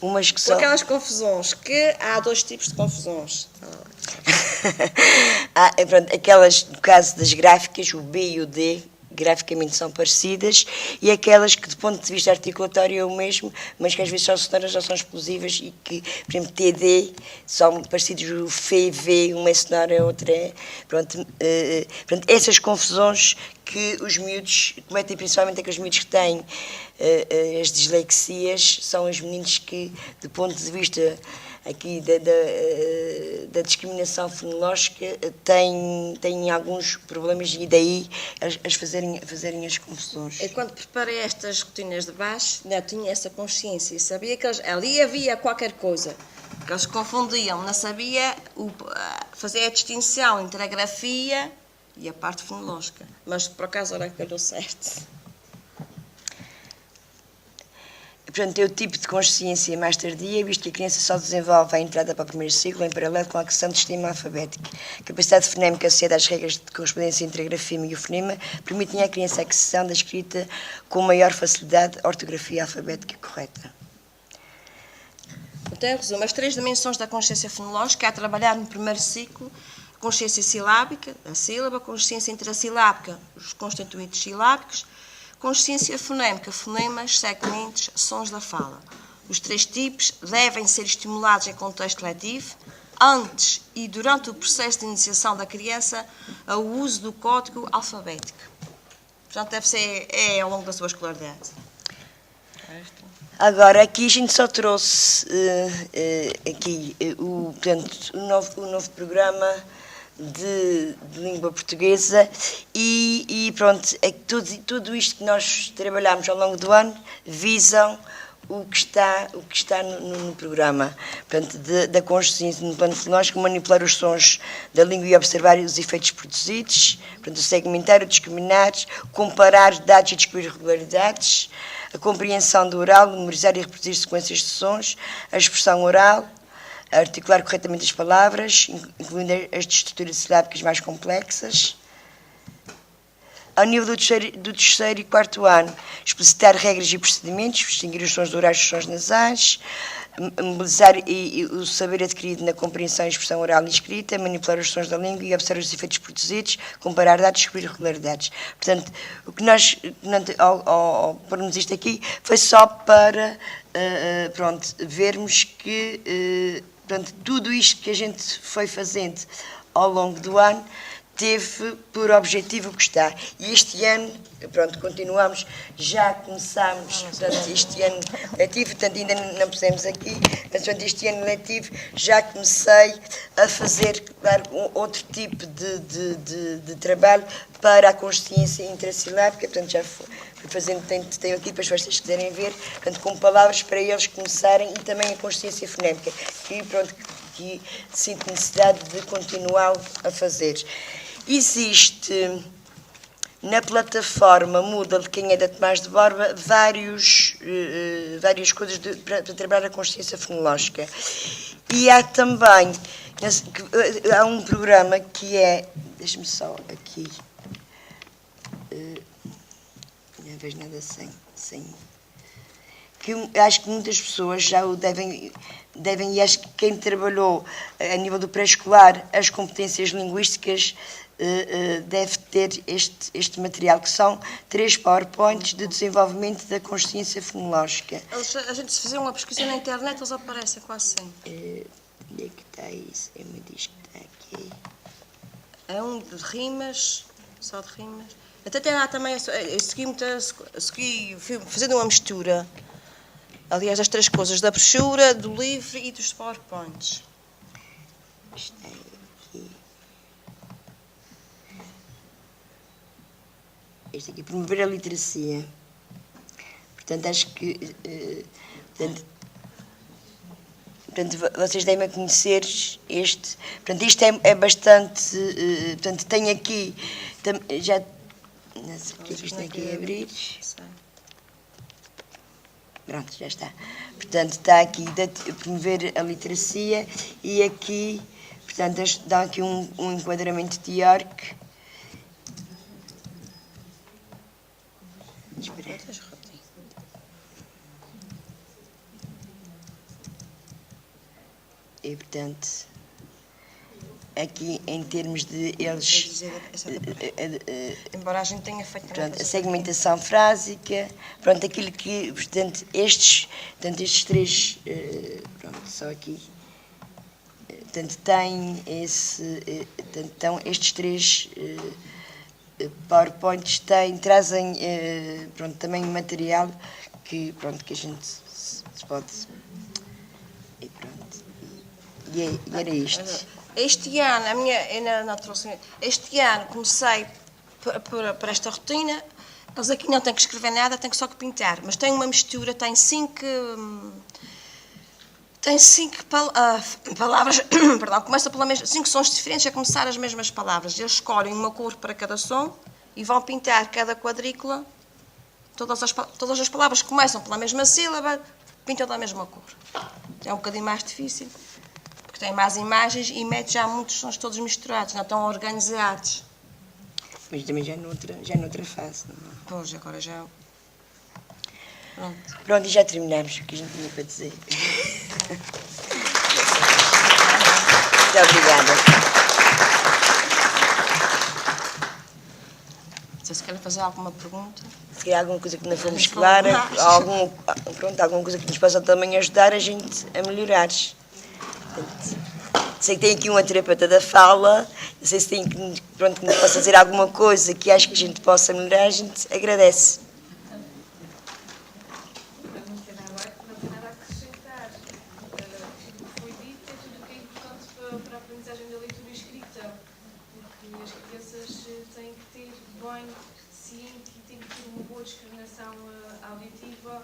com aquelas confusões, que há dois tipos de confusões. Pronto, aquelas, no caso das gráficas, o B e o D, graficamente são parecidas, e aquelas que, do ponto de vista articulatório, é o mesmo, mas que às vezes são sonoras ou são explosivas e que, por exemplo, TD, são parecidos, o F e V, uma é sonora, a outra é... Pronto, essas confusões que os miúdos cometem, principalmente aqueles miúdos que têm as dislexias, são os meninos que, do ponto de vista aqui da discriminação fonológica, têm alguns problemas, e daí as fazerem as confusões. Eu, quando preparei estas rotinas de baixo, não tinha essa consciência e sabia que ali havia qualquer coisa, que eles confundiam, não sabia fazer a distinção entre a grafia e a parte fonológica, mas por acaso olha que deu certo. Portanto, é o tipo de consciência mais tardia, visto que a criança só desenvolve a entrada para o primeiro ciclo em paralelo com a aquisição do sistema alfabético. A capacidade fonémica associada às regras de correspondência entre a grafema e o fonema permitem à criança a aquisição da escrita com maior facilidade, a ortografia alfabética correta. Então, resumo, as 3 dimensões da consciência fonológica é a trabalhar no primeiro ciclo: consciência silábica, a sílaba; consciência intrassilábica, os constituintes silábicos; consciência fonémica, fonemas, segmentos, sons da fala. Os 3 tipos devem ser estimulados em contexto letivo, antes e durante o processo de iniciação da criança, ao uso do código alfabético. Portanto, deve ser ao longo da sua escolaridade. Agora, aqui a gente só trouxe portanto, o novo programa de língua portuguesa, e pronto, tudo isto que nós trabalhamos ao longo do ano visam o que está no programa. Portanto, da consciência no plano fonológico, manipular os sons da língua e observar os efeitos produzidos, portanto, segmentar, discriminar, comparar dados e descobrir irregularidades, a compreensão do oral, memorizar e reproduzir sequências de sons, a expressão oral, articular corretamente as palavras, incluindo as de estruturas silábicas mais complexas. Ao nível do terceiro e quarto ano, explicitar regras e procedimentos, distinguir os sons orais dos sons nasais, mobilizar o saber adquirido na compreensão e expressão oral e escrita, manipular os sons da língua e observar os efeitos produzidos, comparar dados e descobrir irregularidades. Portanto, o que nós, ao pormos isto aqui, foi só para vermos que tudo isto que a gente foi fazendo ao longo do ano teve por objetivo o que está. E este ano, continuamos, já começámos, este ano letivo, ainda não pusemos aqui, mas este ano letivo já comecei a fazer, claro, outro tipo de trabalho para a consciência intrassilábica, já fui fazendo, tenho aqui para vocês quiserem ver, com palavras para eles começarem, e também a consciência fonémica, que sinto necessidade de continuar a fazer. Existe na plataforma Moodle de quem é da Tomás de Borba várias coisas para trabalhar a consciência fonológica. E há também, há um programa que é, deixa-me só aqui, não vejo nada sem que acho que muitas pessoas já o devem, e acho que quem trabalhou a nível do pré-escolar as competências linguísticas deve ter este material, que são 3 PowerPoints de desenvolvimento da consciência fonológica. A gente, se fizer uma pesquisa na internet, eles aparecem quase sempre. Onde é que está isso? Eu me diz que está aqui. É um de rimas, só de rimas. Até tem lá também, fui fazendo uma mistura, aliás, das 3 coisas, da brochura, do livro e dos PowerPoints. Está aqui. Este aqui, promover a literacia. Portanto, acho que... vocês devem conhecer este. Portanto, isto é bastante... portanto, tem aqui... Já... Não sei o que é que isto tem aqui a abrir. Pronto, já está. Portanto, está aqui promover a literacia, e aqui, portanto, dá aqui um enquadramento teórico. E, portanto, aqui em termos de Quer eles... dizer, embora a gente tenha feito... Pronto, a segmentação frásica, pronto, aquilo que, portanto, estes três, pronto, só aqui, portanto, têm portanto, então, estes três PowerPoints trazem, pronto, também material que, pronto, que a gente se pode... E pronto, e era isto. Este ano, este ano comecei por esta rotina. Eles aqui não têm que escrever nada, têm só que pintar. Mas tem uma mistura, tem cinco palavras, perdão, começa pela mesma, 5 sons diferentes a começar as mesmas palavras. Eles escolhem uma cor para cada som e vão pintar cada quadrícula. Todas as palavras que começam pela mesma sílaba, pintam da mesma cor. É um bocadinho mais difícil, porque tem mais imagens e mete já muitos sons todos misturados, não estão organizados. Mas também já noutra fase, não é? Pois, agora já... Pronto. Pronto, e já terminamos o que a gente tinha para dizer. Muito obrigada. Se você quer fazer alguma pergunta... Se calhar alguma coisa que não fomos clara, alguma coisa que nos possa também ajudar a gente a melhorar. Portanto, sei que tem aqui uma terapeuta da fala, não sei se tem que nos possa dizer alguma coisa que acho que a gente possa melhorar, a gente agradece. Não tem nada a acrescentar. O que foi dito é tudo o que é importante para a aprendizagem da leitura e escrita, porque as crianças têm que ter bem ciente e têm que ter uma boa discriminação auditiva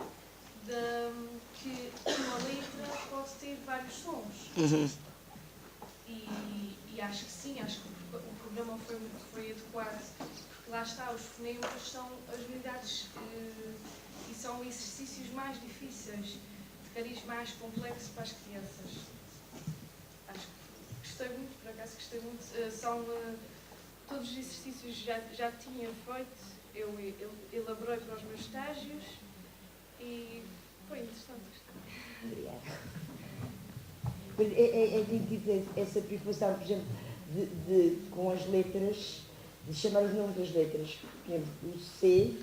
que uma letra pode ter vários sons. E acho que sim, acho que o programa foi adequado, porque lá está, os fonemas são as unidades e são exercícios mais difíceis, de cariz mais complexo para as crianças. Acho que gostei muito, por acaso gostei muito. São todos os exercícios já tinha feito, eu elaborei para os meus estágios e foi interessante. Obrigada. Essa preocupação, por exemplo, com as letras, de chamar os nomes das letras. Por exemplo, o C,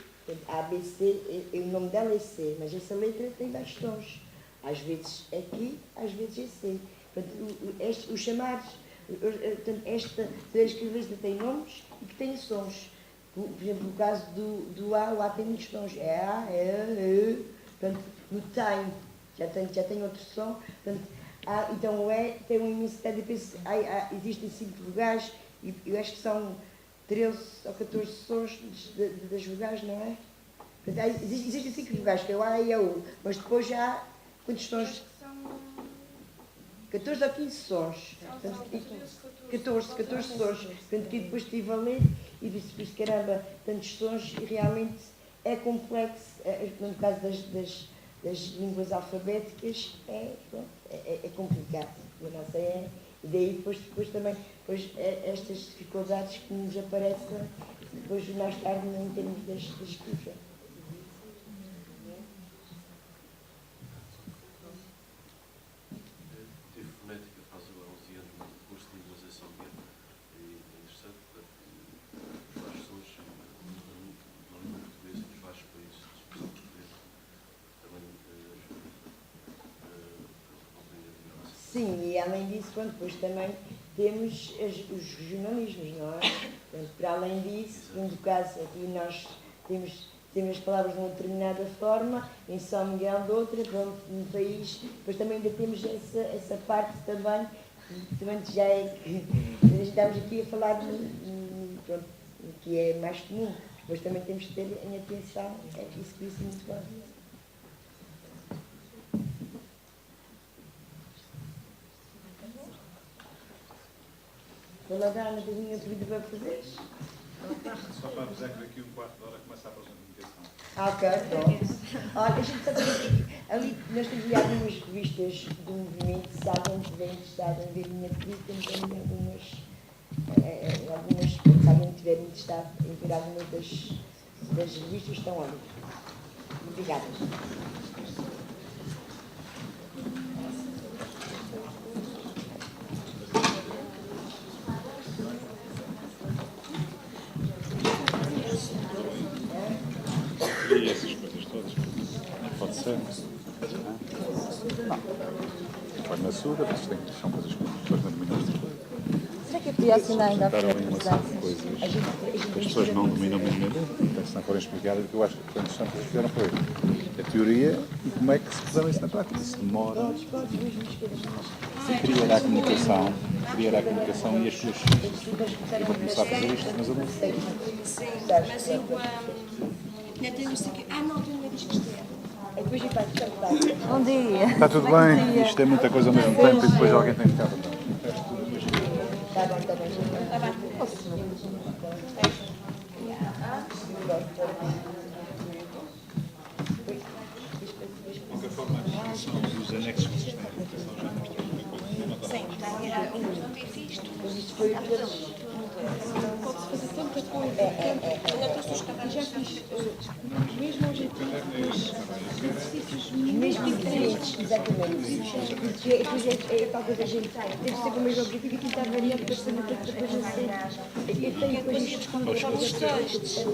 A, B, C, o nome dela é C, mas essa letra tem vários tons. Às vezes é aqui, às vezes é C. Portanto, os chamares, todas as lista tem nomes e que têm sons. Por exemplo, no caso do A, o A tem muitos tons. É A, é E. Portanto, no tem, já tem outro som. Portanto, então o E tem uma imensidade, existem 5 vogais e eu acho que são 13 ou 14 sons das vogais, não é? Portanto, existem 5 vogais, que é o A e a U, mas depois já há quantos sons? 14 ou 15 sons. 14 sons. Portanto, que depois estive a ler e disse, caramba, tantos sons, e realmente é complexo, no caso das línguas alfabéticas, é complicado. A nossa é, e daí depois também estas dificuldades que nos aparecem depois mais tarde em termos da escrita. Tive fonética faz 11 anos, mas o curso de lingüização é interessante, porque os vários sons, na língua portuguesa, nos vários países de expressão portuguesa, também Sim, e além disso, depois também temos os regionalismos, não é? Portanto, para além disso, no caso aqui nós temos as palavras de uma determinada forma, em São Miguel de outra, pronto, no país, depois também ainda temos essa parte também já é, estamos aqui a falar pronto, que é mais comum, depois também temos que ter em atenção, isso que disse muito bem. Falar da Ana, da minha vida para fazer? Só para avisar que daqui a um quarto de hora começa a próxima comunicação. Ok, pronto. Olha, a gente sabe que ali nós temos ali algumas revistas do movimento, se alguém tiver interessado em ver a minha vida, temos ali algumas, se alguém tiver interessado em ver algumas das revistas, estão ali. Obrigada. ajuda, mas são coisas que as pessoas não dominam. Será que eu podia assinar ainda a Explicaram folha aí de uma série de presidência? coisas que as pessoas não dominam minimamente. Então, se não forem explicadas, o que eu acho que foi interessante que fizeram foi a teoria e como é que se fizeram isso na prática. Isso demora. Queria dar a comunicação e as pessoas. Eu vou começar a fazer isto, mas eu não sei. Sim, mas eu ainda tenho isto aqui. Ah, não, tu ainda diz que isto é. Depois vai cantar. Bom dia. Está tudo bem, isto é muita coisa ao mesmo tempo e depois alguém tem que ficar. Está bem, está bem. Os anexos que vocês têm a aplicação já mostram muita coisa. Sim, está a virar não tem visto. Isto foi Pode-se fazer tanta coisa. Já fiz mesmo objetivos, exercícios mesmo diferentes, exatamente. Porque depois é tal coisa, a gente tem que ter o mesmo objetivo e tentar variar para saber o que é que depois não sei. Eu tenho depois isto com Os textos.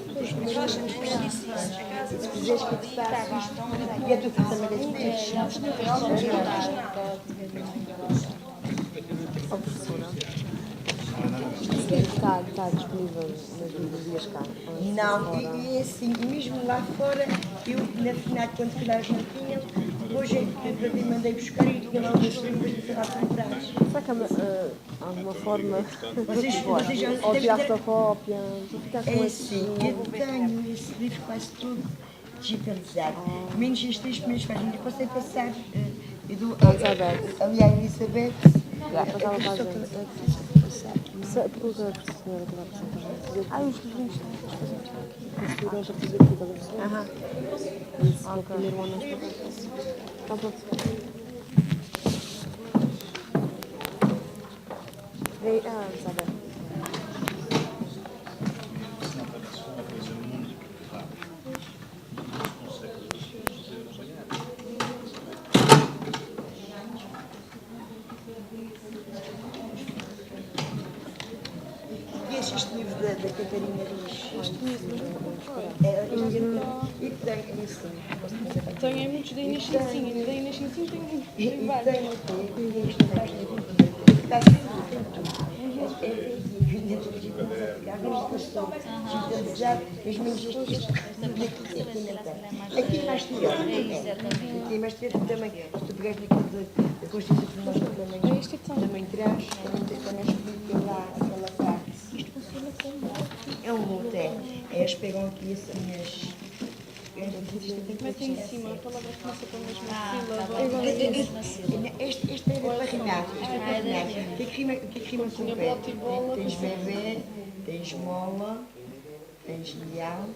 Nós temos isso. se quiseres que te faça isto. E é tu que também tens que Está disponível nas livrarias cá? Não, e é assim, e mesmo lá fora, eu na final, quando fui lá não tinha, hoje eu mandei buscar e tinha lá umas línguas de lá compradas. Será que há alguma forma Vocês já ou tirar fotocópia? Vou ficar com é esse. assim, eu tenho esse livro quase todo digitalizado, menos as 3 primeiras páginas, eu posso passar, eu dou ali à Elizabeth, Já, passava a só página. para passar. Pergunta a senhora que vai apresentar. Os livrinhos estão aqui. As figuras já fiz aqui, está a ver? Isso, o primeiro ano não está. Então, pronto. Isabel. Este livro da Catarina Dias. este mesmo. E tem esse livro. Posso dizer para ti? Tenho muitos da Inês Cincinho. Da Inês Cincinho tenho muitos. E Tenho tem vários. até esta página 20. Está tudo. Digitalizado, mas menos isto. Aqui é mais teórico. Aqui é mais teórico também. Se tu pegares naquilo da Constituição Fernandes também traz, também explica lá aquela parte. Isto funciona como é um monte, eles pegam aqui assim as. Metem em cima, a palavra começa com a mesma sílaba. Este é para rimar. O que é que rima com pé? Tens bebê, tens mola, tens leal,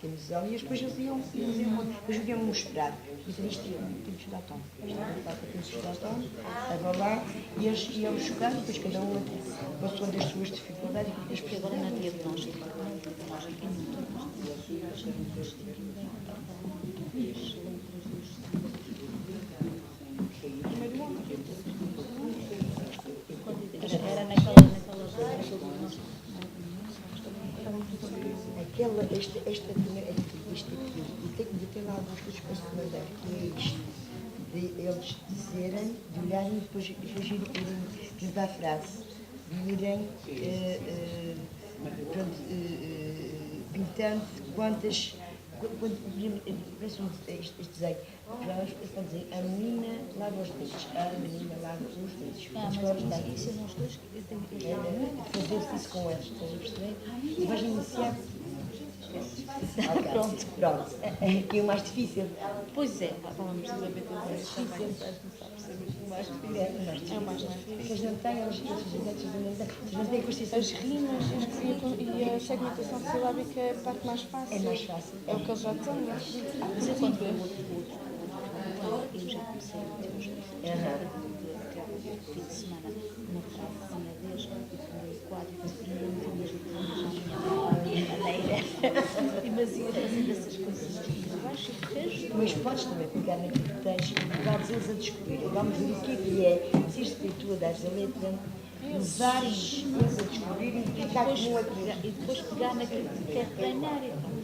camisola, e depois eles iam mostrar. Isto tem que estudar tom. Tem que estudar tom, a lá, e eles iam jogar, e depois cada um passou das suas dificuldades. E depois Agora na diagnóstica, era naquela esta primeira, isto aqui, e tem que ter lá alguns coisas para se mandar, que é isto, de eles dizerem, de olharem e depois irem dar a frase, de irem pintando quantas, parece este desenho, para dizer, a menina lava os dentes, a menina lava os dentes. mas isso são os dois que eu tenho. Fazer-se isso com eles, estás a perceber? E vais iniciar. Pronto. Aqui é o mais difícil. Pois é, falamos precisamente disso. É mais difícil. É o mais difícil. Vocês não têm vocês não têm a Constituição. As rimas e a segmentação silábica é a parte mais fácil. É mais fácil. É o que eles já têm. Mas eu quando vejo eu já comecei a ter uns fim de semana uma frasezinha desde e falei 4 e mas ia fazendo essas coisas eu acho que ajuda. Mas podes também pegar naquilo que tens e dar eles a descobrir. Vamos ver o que é. Se isto é tu a dares a letra, levares eles a descobrir e ficar com aquilo. E depois pegar naquilo que quer treinar.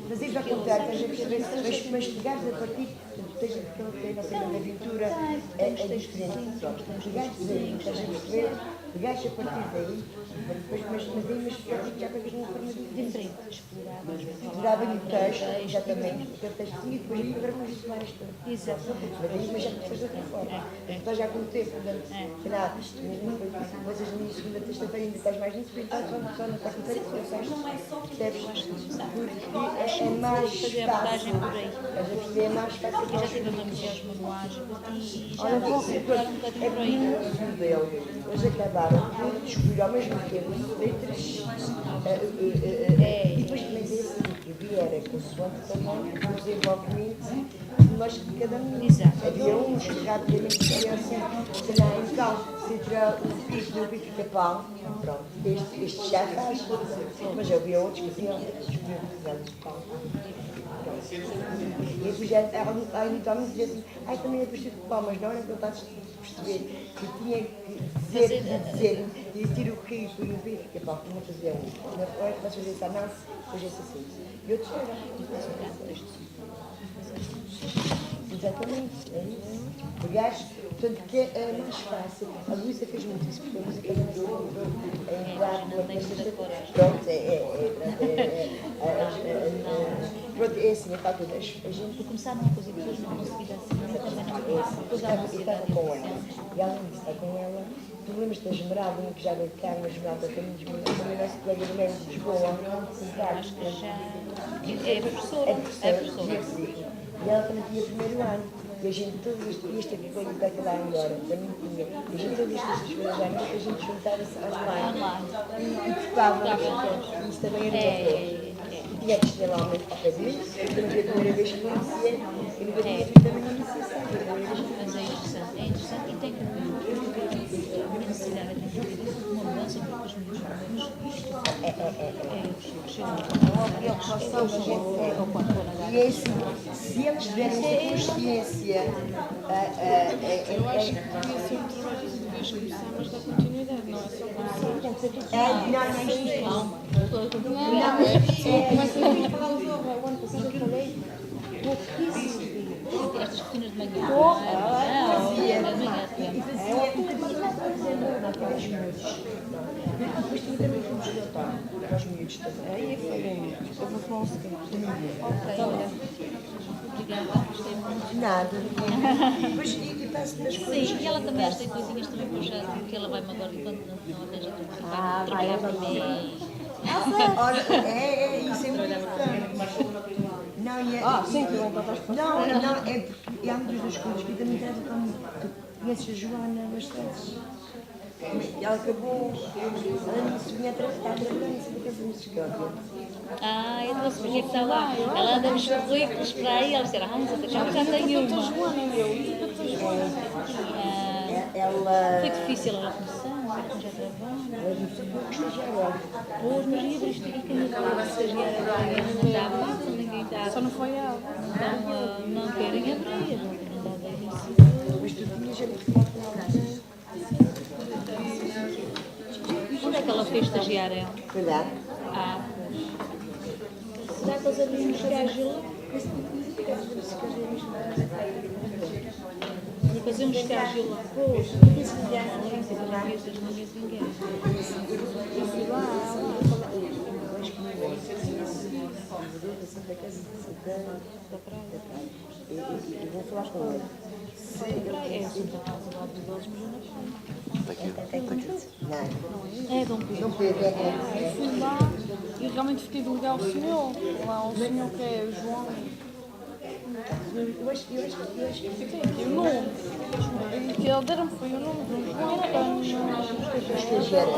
Mas eles ao contrário, estás a perceber? Mas pegares a partir, texto que ele tem, na cena da aventura, é diferente. Pronto, pegaste daí, estás a perceber? Pegaste a partir daí, mas já pegas de uma forma diferente. Explorava o texto, exatamente, aquele textinho, e depois agora com isso mais história. Exato. Mas já começas de outra forma. Estás já com o tempo, portanto, sei lá, vocês na segunda, terça-feira ainda estás mais nisso, então só na quarta-feira, percebes? Porque é mais fazer a abordagem fácil. por aí. Estás a perceber? É mais fácil. Eu já tive a ver os manuais e já Olha, vou circular um bocadinho por aí. o dele, eles acabaram por descobrir ao mesmo tempo letras e depois também desse que viera consoante também o desenvolvimento nós de cada um. Exato. Havia uns que rapidamente diziam assim, sei lá, então, se tirar o pico do bico de pau, pronto, este já faz. Mas havia outros que diziam, escolher o de pau. E depois ela eventualmente dizia assim, também é vestido de pau, mas na hora que eu estava a perceber que tinha que dizer, e tiro o rio e o bico de pau, não fazia um. Na hora que vais fazer essa análise, depois esse assim. E outros eram. Exatamente, é isso. Pegaste, portanto, que é mais fácil. A Luísa fez muito isso, porque a música não entrou em entrar pronto, pronto, é assim, a falta das gente. Começar numa coisa e depois não conseguir assim, também não. Depois há uma Estava ansiedade. com ela. E além disso, está com ela. Tu lembras da Esmeralda, que já veio cá, uma Esmeralda Caminhos, também nosso colega do Médio de Lisboa. Acho que já é professora. É professora. E ela também tinha o primeiro ano. E a gente, este aqui, quando vai acabar agora, também tinha. E a gente, todas estas feiras à noite, a gente juntava-se online. E tocava juntos. Isso também era uma coisa. E tinha que estrear lá ao pé de mim. Eu também foi a primeira vez que conhecia. E nunca tinha visto também na iniciação. Mas é interessante e tem a necessidade de uma mudança porque os meninos e é assim, se eles tiverem essa consciência, Eu acho que devia ser um trabalho de vez começar, mas dá continuidade, não é só começar. Começa a falar do jogo. O ano passado eu falei pouquíssimo. estas rotinas de manhã. Depois tinha também fomos jantar, para os miúdos também. Aí eu falei, eu vou tomar um seguinte. Ok, olha. Obrigada, gostei muito. Nada. Depois e passo das coisas. Sim, e ela também tem coisinhas também para já, que ela vai-me agora, enquanto não arranja tudo, vai trabalhar para mim. Ora, isso é muito importante. Não, e é, Sim, que vão para trás. não, é porque e há muitas das coisas que também trazem como tu conheces a Joana bastante. Ela acabou, ela disse vinha está trabalhando em cima da casa de escola. Eu não sei porque é que está lá. Ela anda nos currículos para aí, ela disseram, Santa Casa já tem uma. Foi difícil ela começar, já trabalha. Ela disse que eu estagiária. Pois, mas ia abrir isto aqui na casa de estagiária agora, não dá muito, ninguém está. Só não foi ela. Não querem abrir, não dá bem isso. Mas tu tinhas a muito Onde é que ela fez estagiária? Foi lá? Pois. Será que eles abriram um estágio lá? Ia fazer um estágio lá. Pois, não conheces ninguém. Eu fui lá, eu acho que não é. Da Santa Casa da Praia. E vou falar com ele. Se ele É assim, da casa lá dos dois, mas eu não sei. não. É Dom Pedro. Não Pedro, Eu fui lá e realmente fiquei de ligar ao senhor. Lá o senhor que é o João. Eu acho que Fiquei aqui o nome. E que ele deram foi o nome do João. estagiária.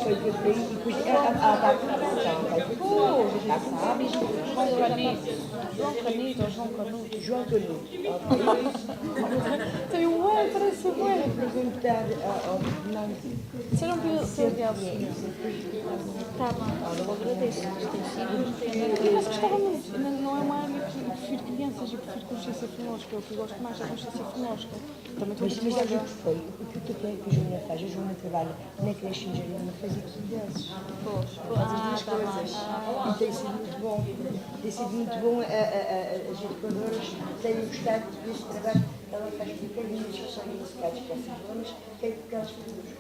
Foi que eu fui e depois ela está Já sabes, João Canito. João Canito ou João Canuto. João Canuto. Tem um ué, parece um ué. Perguntar ao Fernando Disseram que eu ia ao senhor. Tá bom, eu agradeço. Eu acho que estava muito. Não é uma área que eu prefiro crianças. ciências e prefiro consciência fenológica, é o que eu gosto mais da consciência fenológica. Também estou Mas sabes o habituada. que foi? O que a Joana faz? A Joana trabalha na creche engenharia, faz atividades. Faz as duas coisas. E tem sido muito bom. Tem sido muito bom. As educadoras têm gostado deste trabalho. Ela faz pequenas discussões musicais para essas zonas, que é porque elas produzem.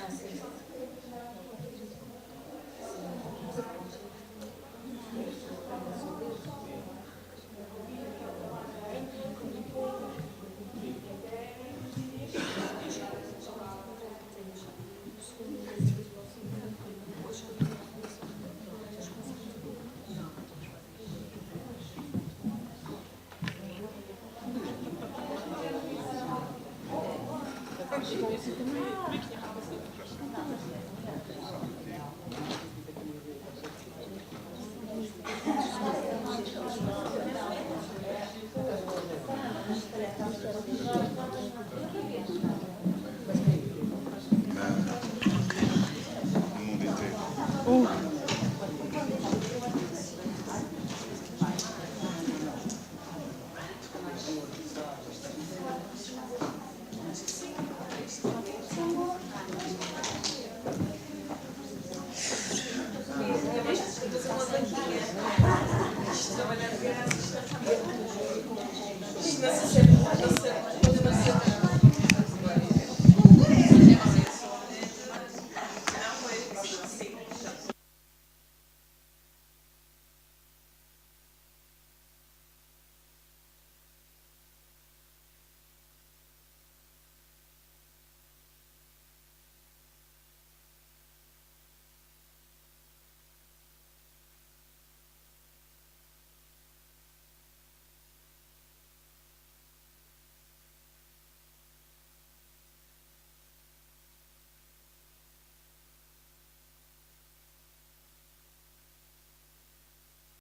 Ah, sim.